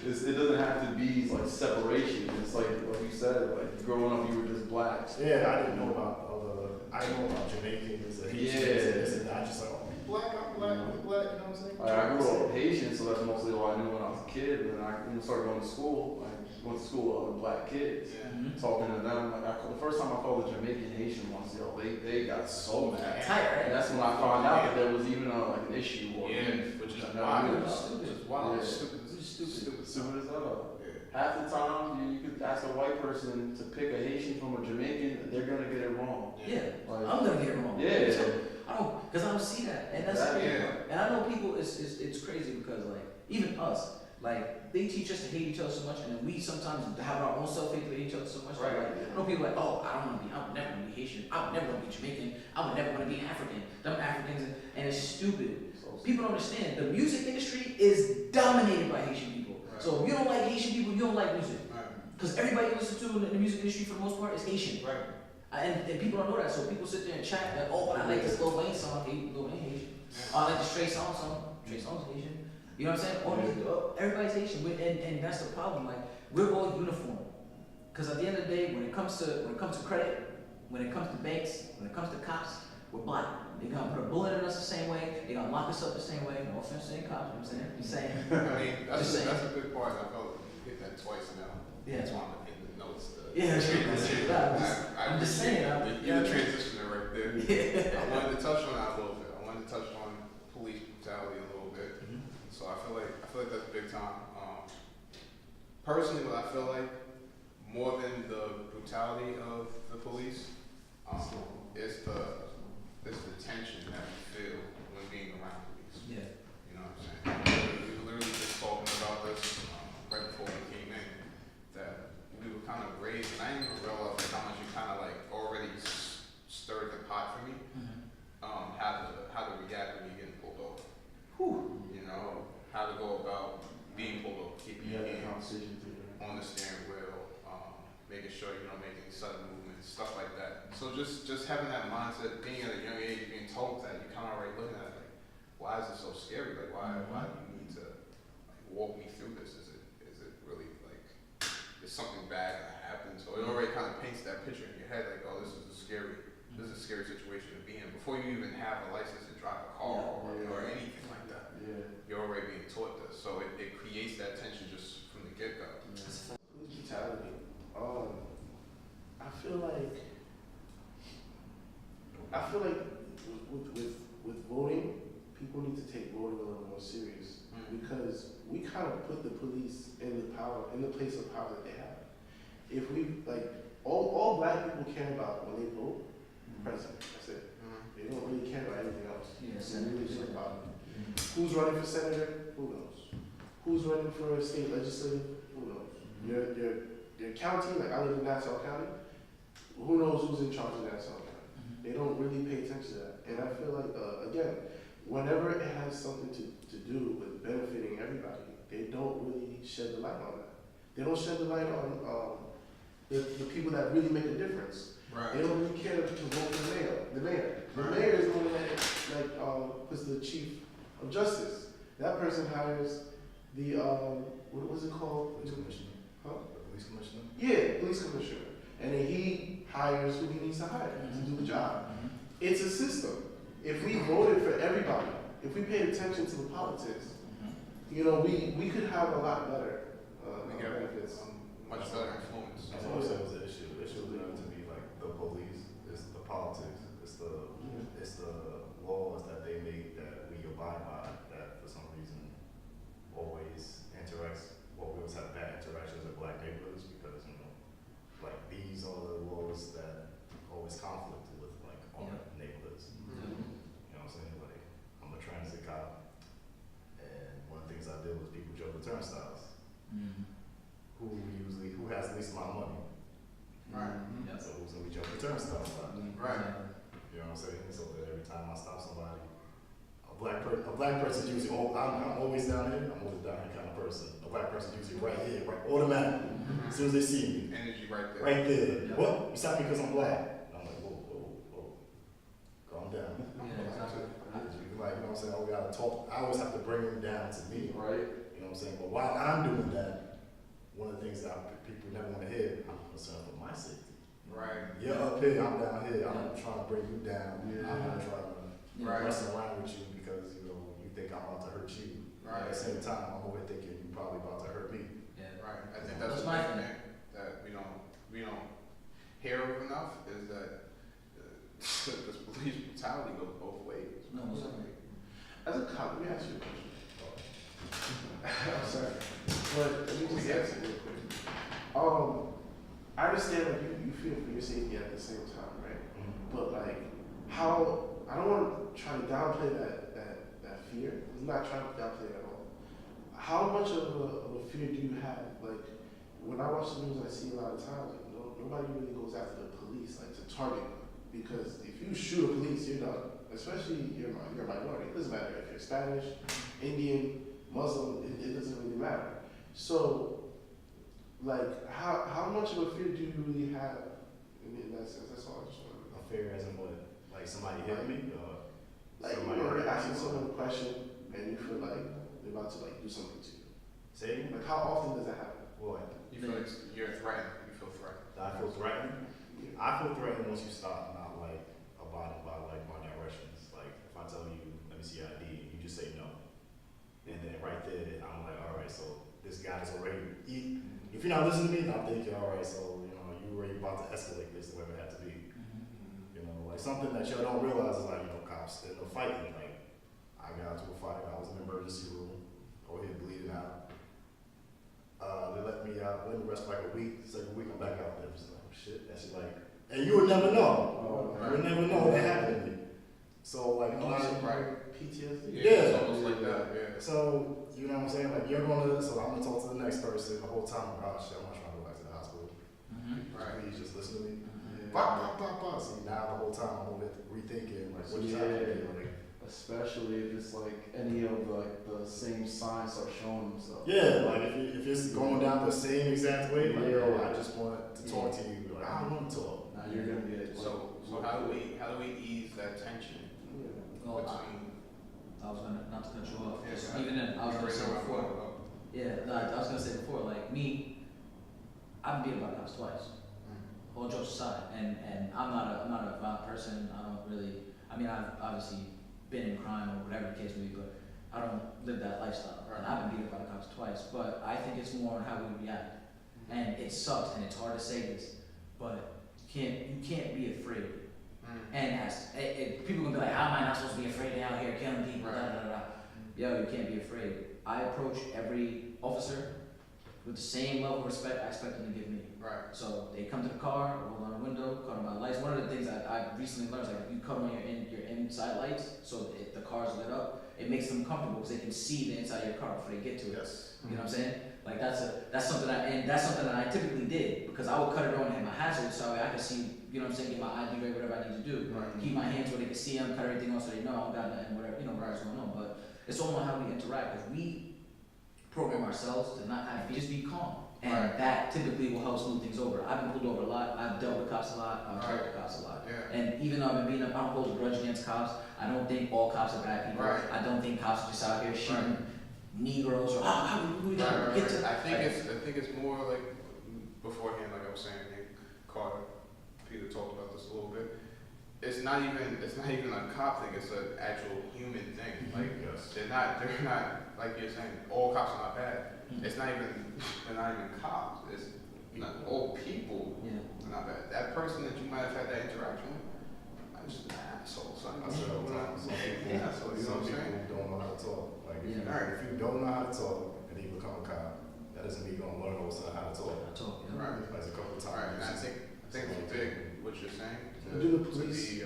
It doesn't have to be like separation. It's like you said, like growing up, you were just blacks. I didn't know about Jamaicans and Haitians and I just like, I'm black, you know what I'm saying? I grew up Haitian, so that's mostly all I knew when I was a kid. And when I started going to school, went to school with other black kids. Yeah. Mhm. Talking to them, like the first time I called the Jamaican Haitian ones, yo, they got so mad. Tight, right? And that's when I found out that there was even like an issue or Yeah, beef, which is I never wild. knew Which about. is wild. Yeah. Stupid. Which is stupid. Stupid as hell. Yeah. Half the time, you could ask a white person to pick a Haitian from a Jamaican, they're gonna get it wrong. Yeah, Like, I'm gonna get it wrong. yeah. So, because I don't see that, and that's Exactly. and I know people. It's crazy because like even us, like they teach us to hate each other so much, and then we sometimes have our own self hate to hate each other so much. Right. Like I know people like, oh, I would never want to be Haitian. I would never want to be Jamaican. I would never want to be African. Them Africans, and it's stupid. So- People don't understand. The music industry is dominated by Haitian people. Right. So if you don't like Haitian people, you don't like music. Right. Because everybody you listen to in the music industry for the most part is Haitian. Right. And people don't know that, so people sit there and chat like, oh, but I like this Lil Wayne song, Lil Wayne Haitian. Oh, I like this Trey Songz song, Trey Songz Haitian. You know what I'm saying? All these, everybody's Haitian, and that's the problem. Like we're all uniform. Because at the end of the day, when it comes to credit, when it comes to banks, when it comes to cops, we're black. They're gonna put a bullet in us the same way. They're gonna lock us up the same way. No offense to any cops, you know what I'm saying? Just saying. I mean, Just saying. that's a good part. I felt you hit that twice now. Yeah. That's why I'm in the notes. Yeah, that's true. I'm just saying. You're the transitioner right there. Yeah. I wanted to touch on that a little bit. I wanted to touch on police brutality a little bit. Mhm. So I feel like that's big time. Personally, what I feel like more than the brutality of the police, is the tension that we feel when being around police. Yeah. You know what I'm saying? We were literally just talking about this right before we came in, that we were kind of raised, and I didn't even realize like, how much you kind of like already stirred the pot for me. How to react when you're getting pulled over. Whew. You know, how to go about being pulled over, keeping Yeah, your that hands conversation too. on the steering wheel, making sure you don't make any sudden movements, stuff like that. So just having that mindset, being at a young age, being told that, you kind of already looking at it like, why is it so scary? Like, why do you need to like walk me through this? Is it really like, is something bad that happened? So it already kind of paints that picture in your head, like, oh, this is a scary situation to be in before you even have a license to drive a car or anything like that. Yeah. You're already being taught this, so it creates that tension just from the get-go. Police brutality. I feel like with voting, people need to take voting a little more serious because we kind of put the police in the place of power that they have. If we like all black people care about when they vote, president. That's it. They don't really care about anything else. Yeah, They really care about who's running for senator. Who knows? Who's running for a state legislative? Who knows? Your county, like I live in Nassau County. Who knows who's in charge of Nassau County? They don't really pay attention to that. And I feel like again, whenever it has something to do with benefiting everybody, they don't really shed the light on that. They don't shed the light on the people that really make a difference. They don't really care to vote for the mayor. The mayor is the one that puts the chief of justice. That person hires the what was it called? Police commissioner. Huh? The police commissioner. Yeah, police commissioner. And then he hires who he needs to hire to do the job. It's a system. If we voted for everybody, if we paid attention to the politics, you know, we could have a lot better We get benefits. much better influence. That's what I said was the issue. The issue to me, like the police, it's the politics, it's the laws that they make that we abide by that for some reason always we always have bad interactions with black neighborhoods because, you know, like these are the laws that always conflict with like our neighborhoods. You know what I'm saying? Like I'm a transit cop and one of the things I did was people jump the turnstiles. Who has the least amount of money? Right. So who's gonna be jumping the turnstiles? Right. You know what I'm saying? So that every time I stop somebody, a black person usually, I'm always down here, I'm always down here kind of person. A black person usually right here, right, automatically, as soon as they see me. Energy right there. Right there. What? You stopped me because I'm black. I'm like, whoa. Calm down. Like, you know what I'm saying? We gotta talk. I always have to bring them down to me. Right. You know what I'm saying? But while I'm doing that, one of the things that people never want to hear, I'm concerned for my safety. Right. You're up here, I'm down here. I'm not trying to bring you down. Yeah. I'm not trying to Right. mess around with you because you know you think I'm about to hurt you. Right. At the same time, I'm over here thinking you're probably about to hurt me. Yeah. Right. Right. I think that's That's the my big thing. thing that we don't hear of enough is that this police brutality goes both ways. No, most definitely. As a cop, let me ask you a question. I'm sorry, but let me just ask you real quick. I understand like you feel for your safety at the same time, right? But like, how I don't want to try to downplay that fear. I'm not trying to downplay it at all. How much of a fear do you have? Like, when I watch the news, I see a lot of times like nobody really goes after the police like to target them, because if you shoot a police, you're done. Especially you're a minority. It doesn't matter if you're Spanish, Indian, Muslim. It doesn't really matter. So, like, how much of a fear do you really have? I mean, in that sense, that's all I just want to know. A fear as in what? Like somebody hit me? Or Like, somebody you're asking someone a question and you feel like they're about to like do something to you. Say again? Like, how often does that happen? What? You feel like you're threatened. You feel threatened. I feel threatened? Yeah. I feel threatened once you stop not like abiding by like my directions. Like if I tell you, let me see your ID, you just say no. And then right there, I'm like, all right, so this guy is already, if you're not listening to me, I'm thinking, all right, so you know, you already about to escalate this the way it had to be. You know, like something that y'all don't realize is like, you know, cops, they're no fighting. Like I got into a fight, I was in the emergency room, over here bleeding out. They let me out, let me rest for like a week. Second week, I'm back out there. Just like, oh shit, that's like, and you would never know. You would never know that happened to me. So like, a lot of Right. PTSD? Yeah, it's almost like that. Yeah. so you know what I'm saying? Like you're gonna, so I'm gonna talk to the next person the whole time. Oh shit, I'm not trying to go back to the hospital. Right. Please just listen to me. Yeah. Bah, bah, bah, bah. See now the whole time I'm over rethinking like what just happened. Like, Especially if it's like any of the same signs start showing themselves. yeah, like if it's going down the same exact way, like yo, I just want to talk to you. Like I don't want to talk. Now you're gonna get like, So how do we ease that tension Well, between? I was gonna, not to cut you off, Yeah, just go ahead. even then, I was gonna say before, yeah, no, I was gonna say before, like me, I've been beat by cops twice. All jokes aside, and I'm not a violent person. I don't really. I mean, I've obviously been in crime or whatever the case may be, but I don't live that lifestyle. Right. And I've been beat by the cops twice, but I think it's more on how we react. And it sucks, and it's hard to say this, but you can't be afraid. And people gonna be like, how am I not supposed to be afraid out here killing people? Right. Da, da, da, da. Yo, you can't be afraid. I approach every officer with the same level of respect I expect them to give me. Right. So they come to the car, roll down the window, cut on my lights. One of the things that I recently learned is like if you cut on your inside lights, so if the car's lit up, it makes them comfortable because they can see the inside of your car before they get to it. Yes. You know what I'm saying? Like that's something that I typically did because I would cut it on and hit my hazard so I could see, you know what I'm saying, get my ID ready, whatever I need to do. Right. Keep my hands where they can see them, cut everything else so they know I don't got nothing, whatever, you know, what's going on. But it's all on how we interact. If we program ourselves to not have fear, just be calm. And Right. that typically will help smooth things over. I've been pulled over a lot, I've dealt with cops a lot, I've dealt with cops a lot. Yeah. And even though I've been beaten up, I don't hold a grudge against cops. I don't think all cops are bad people. Right. I don't think cops are just out here shooting Negroes or we Right. get to. I think it's more like beforehand, like I was saying, I think Carter, Peter talked about this a little bit. It's not even a cop thing. It's an actual human thing. Like yes. they're not like you're saying. All cops are not bad. It's not even they're not even cops. It's not all people. Yeah. Are not bad. That person that you might have had that interaction with, I'm just an asshole. Son. I said all the time. Some people, Asshole, you know what I'm saying? don't know how to talk. Like if, Yeah. if you don't know how to talk and then you become a cop, that doesn't mean you're gonna learn all of a sudden how to talk. I talk, yeah. Right. Like a couple of All right. And I times. think it's big what you're saying. Do the to police be,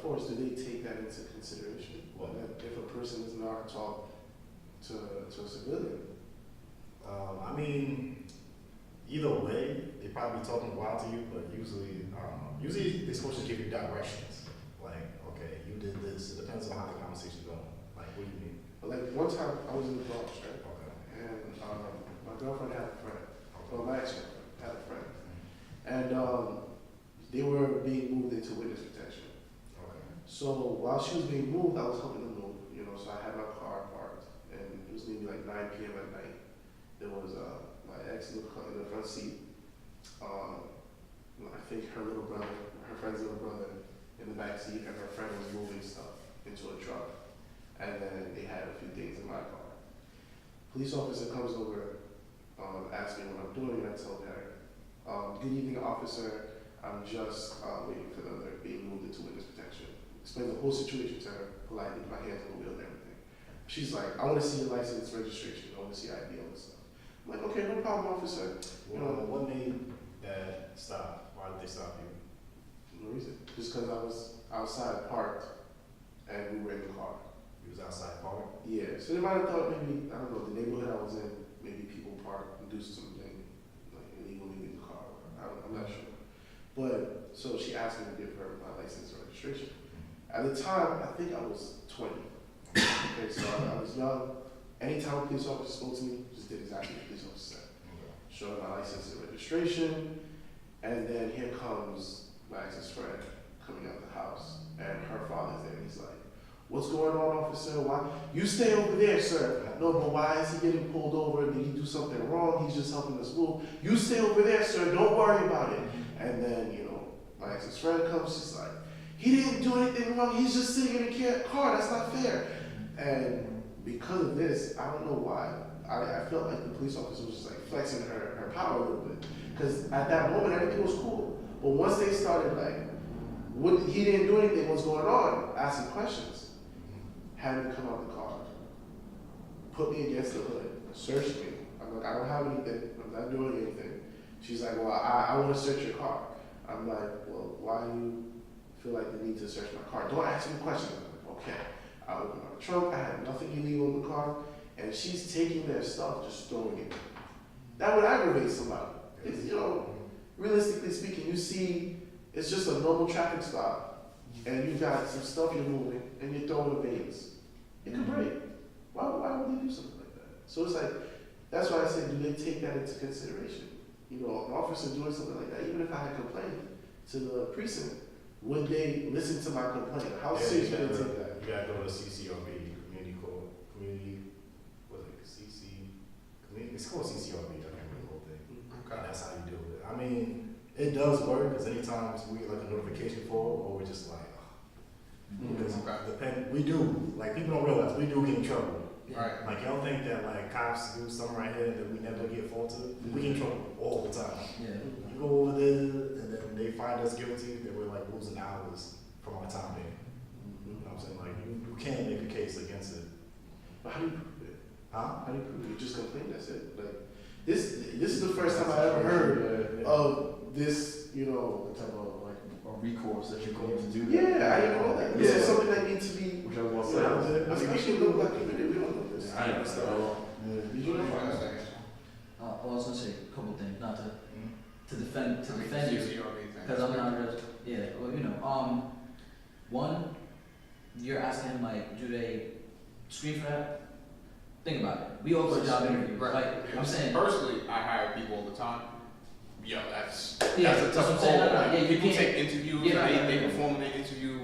force, do they take that into consideration? What? That if a person doesn't know how to talk to a civilian? I mean, either way, they probably be talking wild to you, but usually, usually they're supposed to give you directions. Like, okay, you did this. It depends on how the conversation's going. Like, what do you mean? But like one time I was in the Bronx, right? Okay. And my girlfriend had a friend, well my ex-girlfriend had a friend. And they were being moved into witness protection. Okay. So while she was being moved, I was helping them move, you know, so I had my car parked and it was maybe like 9 p.m. at night. There was my ex in the front seat. I think her little brother, her friend's little brother in the back seat, and her friend was moving stuff into a truck. And then they had a few things in my car. Police officer comes over asks me what I'm doing, and I told her, good evening, officer. I'm just waiting for the alert being moved into witness protection. Explain the whole situation to her politely, my hands on the wheel and everything. She's like, I want to see your license, registration, I want to see ID, all this stuff. I'm like, okay, no problem, officer. What made that stop? Why did they stop you? No reason. Just because I was outside parked and we were in the car. You was outside park? Yeah, so they might have thought maybe, I don't know, the neighborhood I was in, maybe people park and do something like illegally in the car. I'm not sure. But, so she asked me to give her my license and registration. At the time, I think I was 20. Okay, so I was young. Anytime a police officer spoke to me, just did exactly what the police officer said. Showed my license and registration, and then here comes my ex's friend coming out the house, and her father's there, and he's like, what's going on, officer? Why? You stay over there, sir. No, but why is he getting pulled over? Did he do something wrong? He's just helping us move. You stay over there, sir. Don't worry about it. And then, my ex's friend comes, she's like, he didn't do anything wrong. He's just sitting in a car. That's not fair. And because of this, I don't know why, I felt like the police officer was just like flexing her power a little bit. Because at that moment, everything was cool. But once they started like, he didn't do anything, what's going on? Asking questions. Had me come out the car, put me against the hood, searched me. I'm like, I don't have anything, I'm not doing anything. She's like, well, I want to search your car. I'm like, well, why do you feel like the need to search my car? Don't ask me questions. I'm like, okay. I opened my trunk, I had nothing illegal in the car, and she's taking their stuff, just throwing it. That would aggravate somebody. It's, realistically speaking, you see, it's just a normal traffic stop, and you've got some stuff you're moving, and you're throwing veins. It could break. Why would they do something like that? So it's like, that's why I said, do they take that into consideration? An officer doing something like that, even if I had complained to the precinct, would they listen to my complaint? How serious would they take that? You gotta go to CCRB, it's called CCRB, I can't remember the whole thing. Okay. And that's how you deal with it. I mean, it does work, because anytime we get like a notification for it, or we're just like, because we do, like people don't realize, we do get in trouble. Right. Like y'all think that like cops do something right here that we never get faulted? We get in trouble all the time. Yeah. You go over there and then they find us guilty, then we're like losing hours from our time there. You know what I'm saying? Like you can't make a case against it. But how do you prove it? Huh? How do you prove it? You just complain, that's it. Like, this is the first time I ever heard of this, type of like a recourse that you're going to do. Yeah, I didn't know that. This is something that needs to be, Which I was going to say. especially little black community, we don't know this. I didn't know at all. Did you know that? I was gonna say a couple things, not to defend you, because I'm not really, one, you're asking him like, do they screen for that? Think about it. We all go to job interviews. Right. Like I'm saying. Personally, I hire people all the time. Yo, that's a that's what I'm tough saying. call. No, Like, yeah, you people can't- take interviews, yeah, and right. they perform in their interview.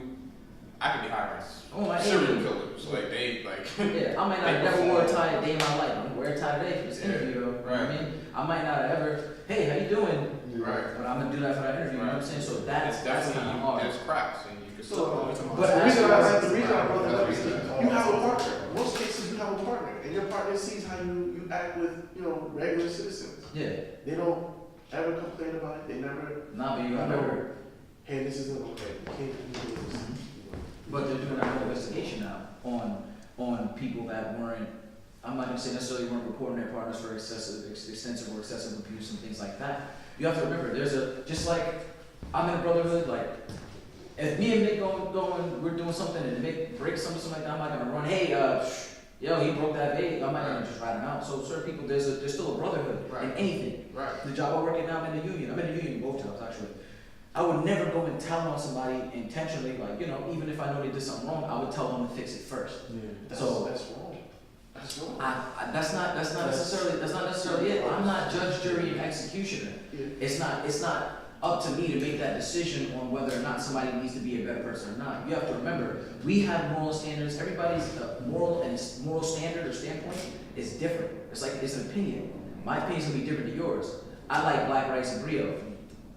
I could be hiring Oh my serial God. killers. Like they like. Yeah, I might not have never wore a tie a day in my life. I'm gonna wear a tie today for this interview, though. You know what I mean? I might not have ever, hey, how you doing? Right. But I'm gonna do that for that interview. You know what I'm saying? So that's It's kind definitely of hard. there's cracks, and you can still. But the reason I actually- brought that up is you have a partner. Most cases you have a partner, and your partner sees how you act with, regular citizens. Yeah. They don't ever complain about it. They never, Nah, but you remember. hey, this isn't okay. You can't do this. But they're doing a whole investigation now on people that weren't. I'm not gonna say necessarily weren't reporting their partners for extensive or excessive abuse and things like that. You have to remember, just like I'm in a brotherhood. Like if me and Nick going, we're doing something and Nick breaks something like that, I'm not gonna run. Hey, yo, he broke that bait. I'm not gonna just rat him out. So certain people, there's still a brotherhood in Right. anything. Right. The job I work at now, I'm in the union. I'm in the union in both jobs actually. I would never go and tell on somebody intentionally, like, even if I know they did something wrong, I would tell them to fix it first. That's So- that's wrong. That's wrong. That's not necessarily it. I'm not judge, jury, and executioner. Yeah. It's not up to me to make that decision on whether or not somebody needs to be a better person or not. You have to remember, we have moral standards. Everybody's moral standard or standpoint is different. It's like it's an opinion. My opinion's gonna be different than yours. I like black rice and brio.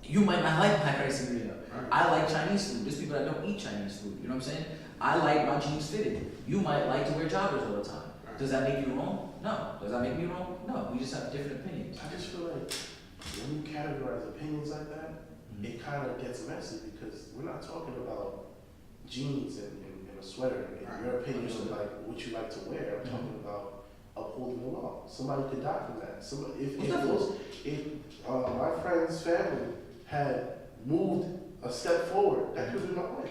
You might not like black rice and brio. Right. I like Chinese food. There's people that don't eat Chinese food. You know what I'm saying? I like my jeans fitted. You might like to wear joggers all the time. Right. Does that make you wrong? No. Does that make me wrong? No. We just have different opinions. I just feel like when you categorize opinions like that, it kind of gets messy because we're not talking about jeans and a sweater and your opinion of like what you like to wear. I'm talking about upholding the law. Somebody could die from that. If my friend's family had moved a step forward, that could have been my point.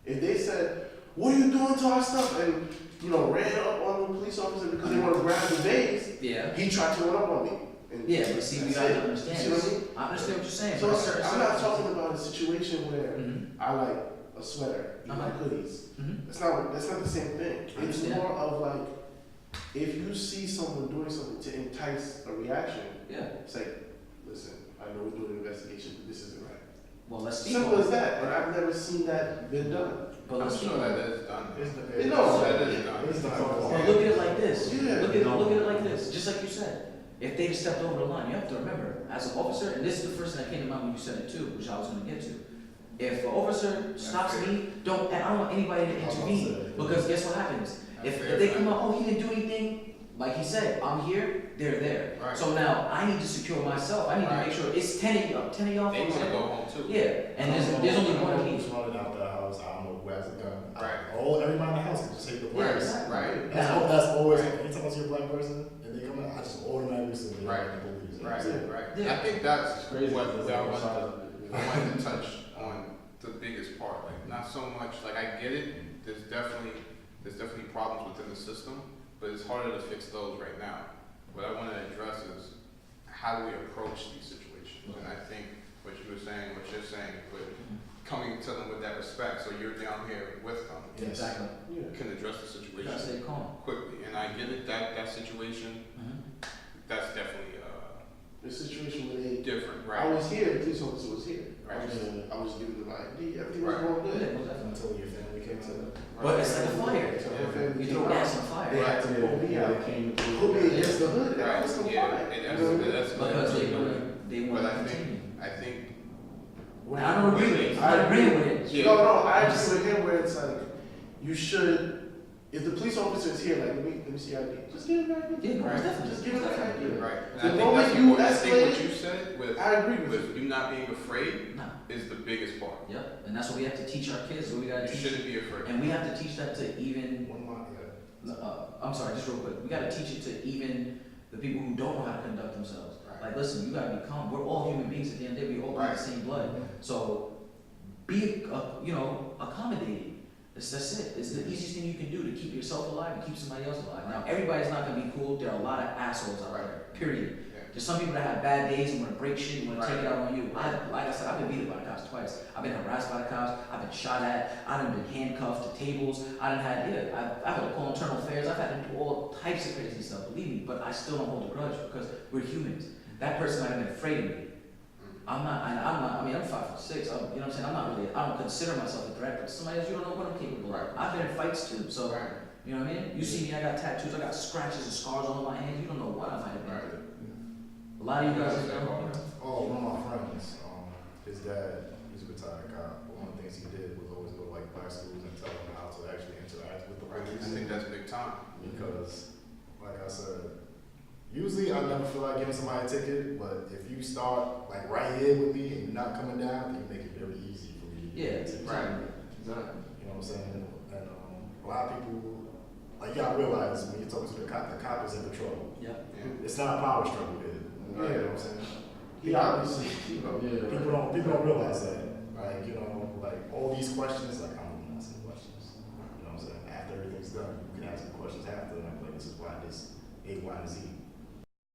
If they said, "What are you doing to our stuff?" and ran up on the police officer because they want to grab the vase, Yeah. he tried to run up on me. And Yeah, but see, we gotta understand. You see what I mean? I understand what you're saying. So but I'm not talking about a situation where Mm-hmm. I like a sweater, you like hoodies. Mm-hmm. That's not the same thing. It's Understand. more of like if you see someone doing something to entice a reaction, Yeah. it's like, listen, I know we're doing an investigation, but this isn't right. Well, let's speak Simple on as it. that, and I've never seen that been done. But I'm let's speak sure on that it. is done. That is done. It's not. But look at it like this. Yeah. Look at it like this. Just like you said. If they stepped over the line, you have to remember, as an officer, and this is the first thing that came to mind when you said it too, which I was going to get to. If an officer stops me, and I don't want anybody to intervene, because guess what happens? If they come out, oh, he didn't do anything, like he said, I'm here, they're there. Right. So now I need to secure myself. I need to make sure it's 10 of y'all, They for want to go example. home too. Yeah, and there's only one of who's each. running out the house. I don't know who has a gun. Right. Everybody in the house can just hit the Yeah, police. exactly. Right. That's always, anytime I see a black person and they come out, I just automatically assume they're Right. the police. Right, right. Yeah. I think that's It's crazy. what It's I like wanted to touch on the biggest part. Like, not so much, like, I get it, there's definitely problems within the system, but it's harder to fix those right now. What I want to address is how do we approach these situations? And I think what you were saying, what you're saying, but coming to them with that respect, so you're down here with them, Yes. Exactly. Yeah. can address the You gotta situation stay calm. quickly. And I get it, that situation, that's definitely The situation where they, different, I right? was here, the police officer was here. Right. I was giving them my ID, everything was Right. going good. Yeah, most definitely. Until your family came to them. But it's like a fire. So her family You came throw out. gas on fire. They had to pull me Yeah, out. they came to Put me against the hood, and I Right, was yeah, compliant. and You know what I mean? that's Because they but want I to think, continue. I think, When I don't agree with it. I agree with it. Yeah. No, I agree with him where it's like, you should, if the police officer is here, like, let me see your ID, just give him your ID. Yeah, most Right. definitely. Just give him that ID. right. And The I think moment that's you important. I think what escalate- you said with, I agree with you. with you not being afraid No. is the biggest part. Yep. And that's what we have to teach our kids. What we gotta You teach. shouldn't be afraid. And we have to teach that to even. One line, I'm sorry, just real quick. We gotta teach it to even the people who don't know how to conduct themselves. Right. Like, listen, you gotta be calm. We're all human beings at the end of the day. We all bleed Right. the same blood. So be, accommodating. That's it. It's the easiest thing you can do to keep yourself alive and keep somebody else alive. Now, everybody's not gonna be cool. There are a lot of assholes out there. Period. Yeah. There's some people that have bad days and want to break shit and want to take it out on you. Like I said, I've been beaten by the cops twice. I've been harassed by the cops. I've been shot at. I've been handcuffed to tables. I've had to call internal affairs. I've had to do all types of crazy stuff. Believe me, but I still don't hold a grudge because we're humans. That person might have been afraid of me. I'm not. I mean, I'm 5'6". You know what I'm saying? I don't consider myself a threat, but somebody else, you don't know what I'm capable of. I've been in fights too, so. Right. You know what I mean? You see me, I got tattoos, I got scratches and scars all over my hands. You don't know what I might have been Right. through. A lot of you guys, Oh, one of my friends, his dad, he's a retired cop. One of the things he did was always go to like black schools and tell them how to actually interact with the Right. police. I think that's big time. Because, like I said, usually I never feel like giving somebody a ticket, but if you start like right here with me and you're not coming down, then you make it very easy for me to yeah, get a ticket. Right. Exactly. You know what I'm saying? And a lot of people, like you gotta realize when you're talking to the cop is in control. yeah. Yeah. It's not a power struggle here. You know what I'm saying? He obviously, Yeah. People don't realize that. Like, like all these questions, like I'm gonna ask some questions. You know what I'm saying? After everything's done, you can ask me questions after, and I'm like, this is why this A, Y, and Z.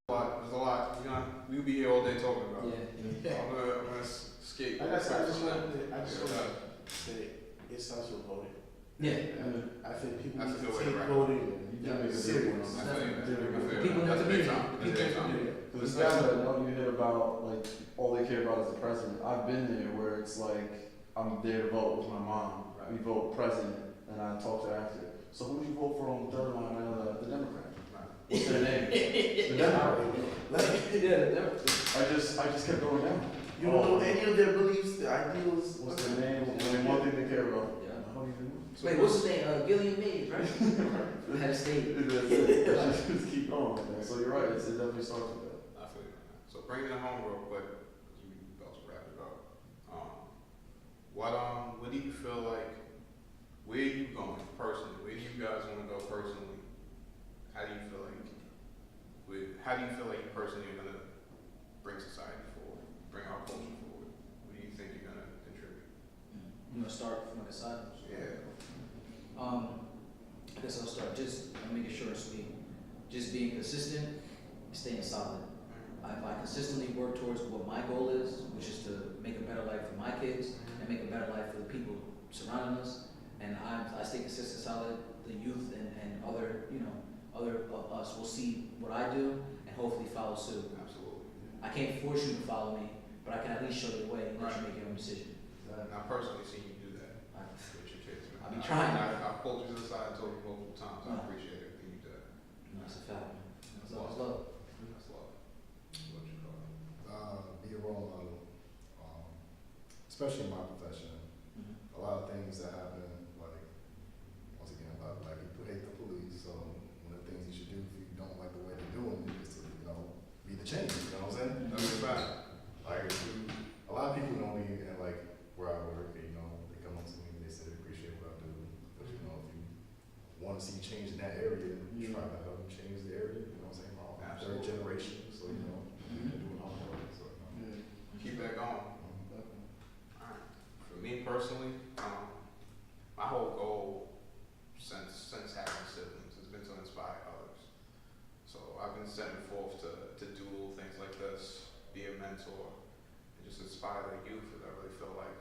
There's a lot. We'll be here all day talking about. Yeah. I'm gonna skate. like I said, I just want to say, it starts with voting. Yeah. I think people That's need a good way to to take wrap it. voting You gotta make a big serious. one. I feel you. I feel you. People in the That's a big community. time. That's a big time. Because the guys that know you hear about, like, all they care about is the president. I've been there where it's like, I'm there to vote with my mom. Right. We vote president, and I talk to her after. So who do you vote for on the third line? I know the Democrat. Right. What's their name? The Democrat. Yeah, the Democrat. I just kept going down. You don't know any of their beliefs, their ideals. What's their name? Only one thing they care about. Yeah. nobody even knew. Wait, what's his name? Gillian Mays, right? We had a state. Just keep going, man. So you're right, it definitely starts with that. I feel you. So bringing it home real quick, because we about to wrap it up. What do you feel like? Where are you going personally? Where do you guys want to go personally? How do you feel like? How do you feel like you personally are gonna bring society forward, bring our culture forward? What do you think you're gonna contribute? You wanna start from like a side? Yeah. I guess I'll start just making sure it's just being consistent, staying solid. If I consistently work towards what my goal is, which is to make a better life for my kids and make a better life for the people surrounding us, and I stay consistent, solid, the youth and other, other of us will see what I do and hopefully follow suit. Absolutely. I can't force you to follow me, but I can at least show you the way and let you make your own decision. And I personally seen you do that I- with your kids, man. I'll be trying. I pulled you to the side and told you multiple times. I appreciate everything you did. That's a fact, man. That's Love, awesome. love. That's love. What you call it? Be a role model, especially in my profession. Mhm. A lot of things that happen, like, once again, a lot of black people hate the police, so one of the things you should do if you don't like the way they're doing it is to, be the change, you know what I'm saying? That's a fact. Like, a lot of people know me and like where I work, and, they come up to me and they say they appreciate what I do, but if you want to see change in that area, try to help them change the area, you know what I'm saying? I'm third Absolutely. generation, so, they're doing all the work, so, Keep that going. Alright. For me personally, my whole goal since having siblings has been to inspire others. So I've been setting forth to do little things like this, be a mentor, and just inspire the youth. Because I really feel like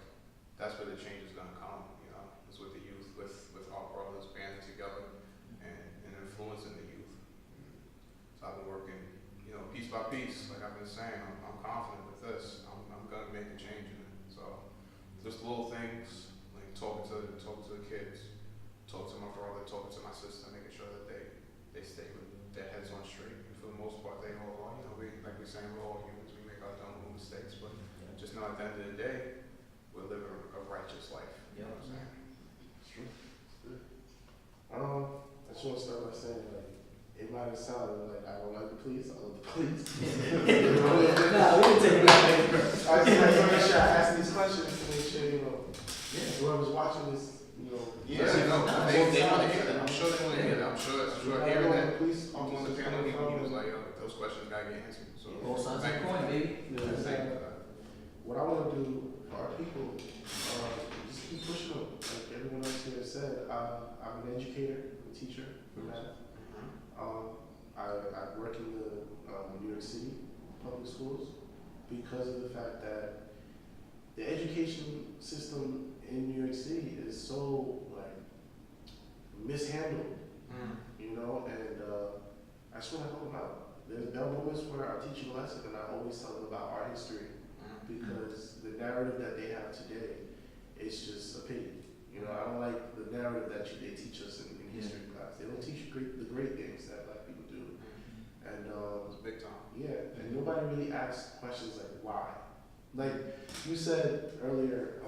that's where the change is gonna come. Is with the youth, with our brothers banding together and influencing the youth. So I've been working, piece by piece. Like I've been saying, I'm confident with this. I'm gonna make a change in it. So just little things like talking to the kids, talking to my brother, talking to my sister, making sure that they stay with their heads on straight. And for the most part, they all are. Like we saying, we're all humans. We make our own mistakes, but just know at the end of the day, we're living a righteous life. You know what I'm saying? It's true. It's good. I just want to start by saying, like, it might have sounded like I don't like the police. I love the police. Nah, we can take it back. I just want to make sure I ask these questions to make sure, whoever's watching this, Yeah, they want to hear that. I'm sure they want to hear that. I'm sure hearing that. Police I'm one of the family people. He was like, those questions gotta get answered. So Both sides of thank the you. coin, baby. Thank you for that. What I want to do for our people, just keep pushing them. Like everyone else here said, I'm an educator, I'm a teacher for math. I work in the New York City public schools because of the fact that the education system in New York City is so mishandled, and I just want to help them out. There are moments where I teach you a lesson and I always tell them about our history because the narrative that they have today is just a pity. I don't like the narrative that they teach us in history class. They don't teach you the great things that black people do. And It's big time. yeah, and nobody really asks questions like why. Like you said earlier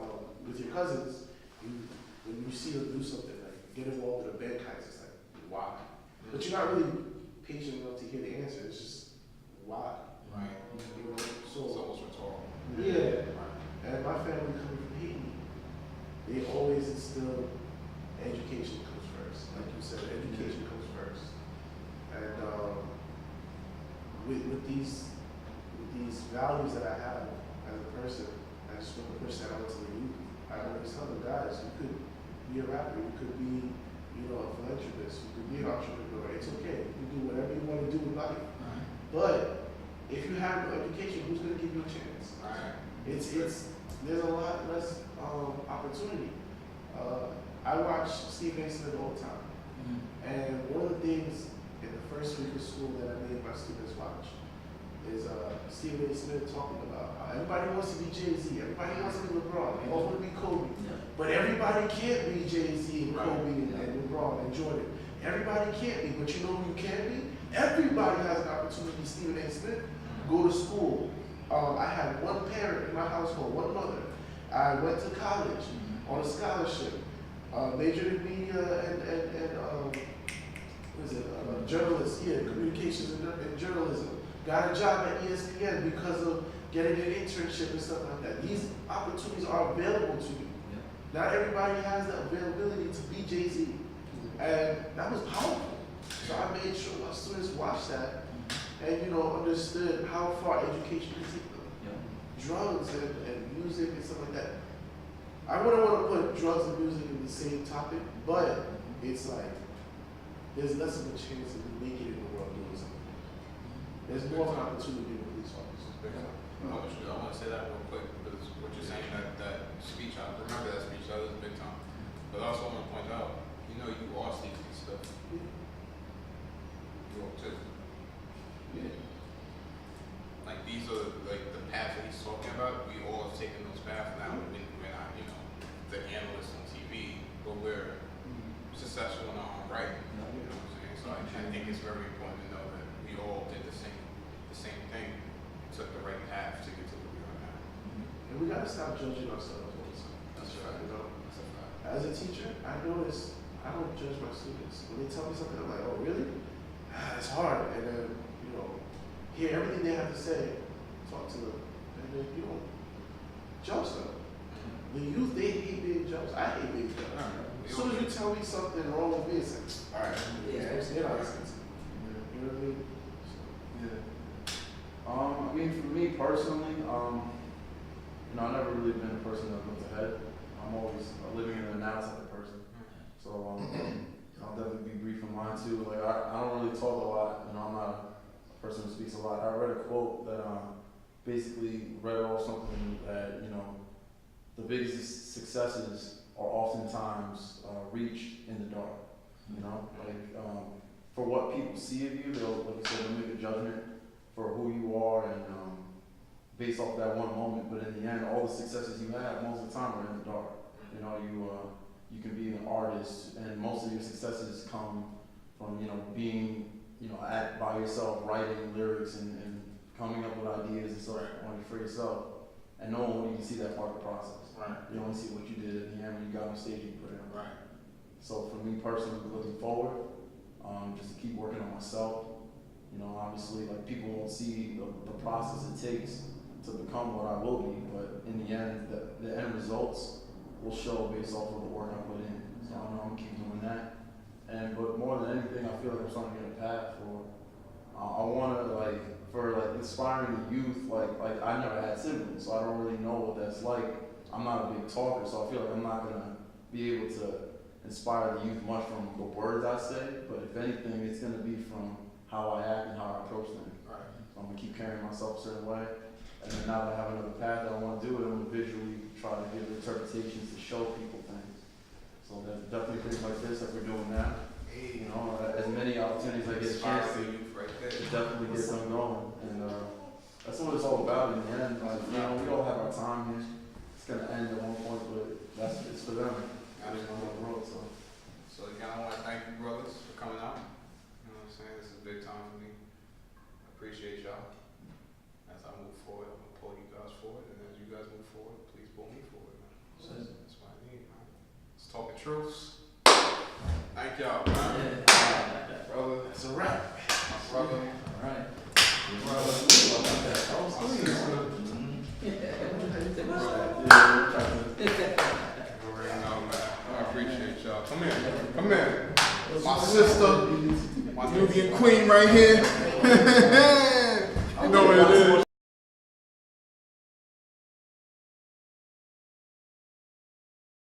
with your cousins, when you see them do something like get involved in a band heist, it's like why? But you're not really patient enough to hear the answer. It's just why. Right. So It's almost rhetorical. yeah, and my family coming from Haiti, they always instill education comes first. Like you said, education comes first. And with these values that I have as a person, I just want to push that out to the youth. I always tell them, guys, you could be a rapper, you could be, a philanthropist, you could be an entrepreneur. It's okay. You can do whatever you want to do in life. But if you have no education, who's going to give you a chance? Right. There's a lot less opportunity. I watch Steve A. Smith all the time, and one of the things in the first week of school that I made my students watch is Steve A. Smith talking about how everybody wants to be Jay-Z, everybody wants to be LeBron, they all want to be Kobe, but everybody can't be Jay-Z and Kobe and LeBron and Jordan. Everybody can't be, but you know who you can be? Everybody has an opportunity. Stephen A. Smith, go to school. I had one parent in my household, one mother. I went to college on a scholarship. Major in media and what is it? Journalists, communications and journalism. Got a job at ESPN because of getting an internship and stuff like that. These opportunities are available to you. Yeah. Not everybody has the availability to be Jay-Z. And that was powerful. So I made sure my students watched that and, understood how far education can take them. Yeah. Drugs and music and stuff like that. I wouldn't want to put drugs and music in the same topic, but it's like, there's less of a chance of you making it in the world doing something. There's more of an opportunity to be a police officer. I want to say that real quick because what you're saying, that speech, I remember that speech, that was big time. But I also want to point out, you all see these stuff. You all too. Yeah. Like these are like the paths that he's talking about. We all have taken those paths now. We're not, the analysts on TV, but we're successful in our own right. You know what I'm saying? So I think it's very important to know that we all did the same thing, took the right path to get to where we are now. And we gotta stop judging ourselves all the time. That's right. That's a fact. As a teacher, I notice I don't judge my students. When they tell me something, I'm like, oh really? It's hard. And then, hear everything they have to say, talk to them, and then judge them. The youth, they hate being judged. I hate being judged. As soon as you tell me something wrong with me, it's like, all right, you're not listening to me. You know what I mean? I mean, for me personally, I've never really been a person that looks ahead. I'm always a living in the now type of person. So I'll definitely be brief on mine too. Like I don't really talk a lot. I'm not a person who speaks a lot. I read a quote that basically read off something that the biggest successes are oftentimes reached in the dark. For what people see of you, they'll, like you said, they'll make a judgment for who you are and based off that one moment. But in the end, all the successes you have, most of the time, are in the dark. You can be an artist, and most of your successes come from being by yourself, writing lyrics and coming up with ideas and stuff for yourself. And no one will even see that part of the process. Right. You only see what you did at the end when you got on stage and you put it out. Right. So for me personally, looking forward, just to keep working on myself. Obviously, like people won't see the process it takes to become what I will be, but in the end, the end results will show based off of the work I put in. So I know I'm gonna keep doing that. But more than anything, I feel like I'm starting to get a path for. I want to for inspiring the youth. Like I never had siblings, so I don't really know what that's like. I'm not a big talker, so I feel like I'm not gonna be able to inspire the youth much from the words I say. But if anything, it's gonna be from how I act and how I approach them. Right. So I'm gonna keep carrying myself a certain way. And then now that I have another path that I want to do it, I'm gonna visually try to give interpretations to show people things. So there's definitely things like this that we're doing now. As many opportunities I get a chance to, definitely get them going. And that's what it's all about in the end. We all have our time here. It's gonna end at one point, but it's for them. So again, I want to thank you, brothers, for coming out. You know what I'm saying? This is a big time for me. I appreciate y'all. As I move forward, I'm gonna pull you guys forward, and as you guys move forward, please pull me forward, man. That's what I need, man. Let's talk the truths. Thank y'all, man. Brother, That's a wrap. my brother. All right. I appreciate y'all. Come here. My sister, my Nubian queen right here. You know what it is.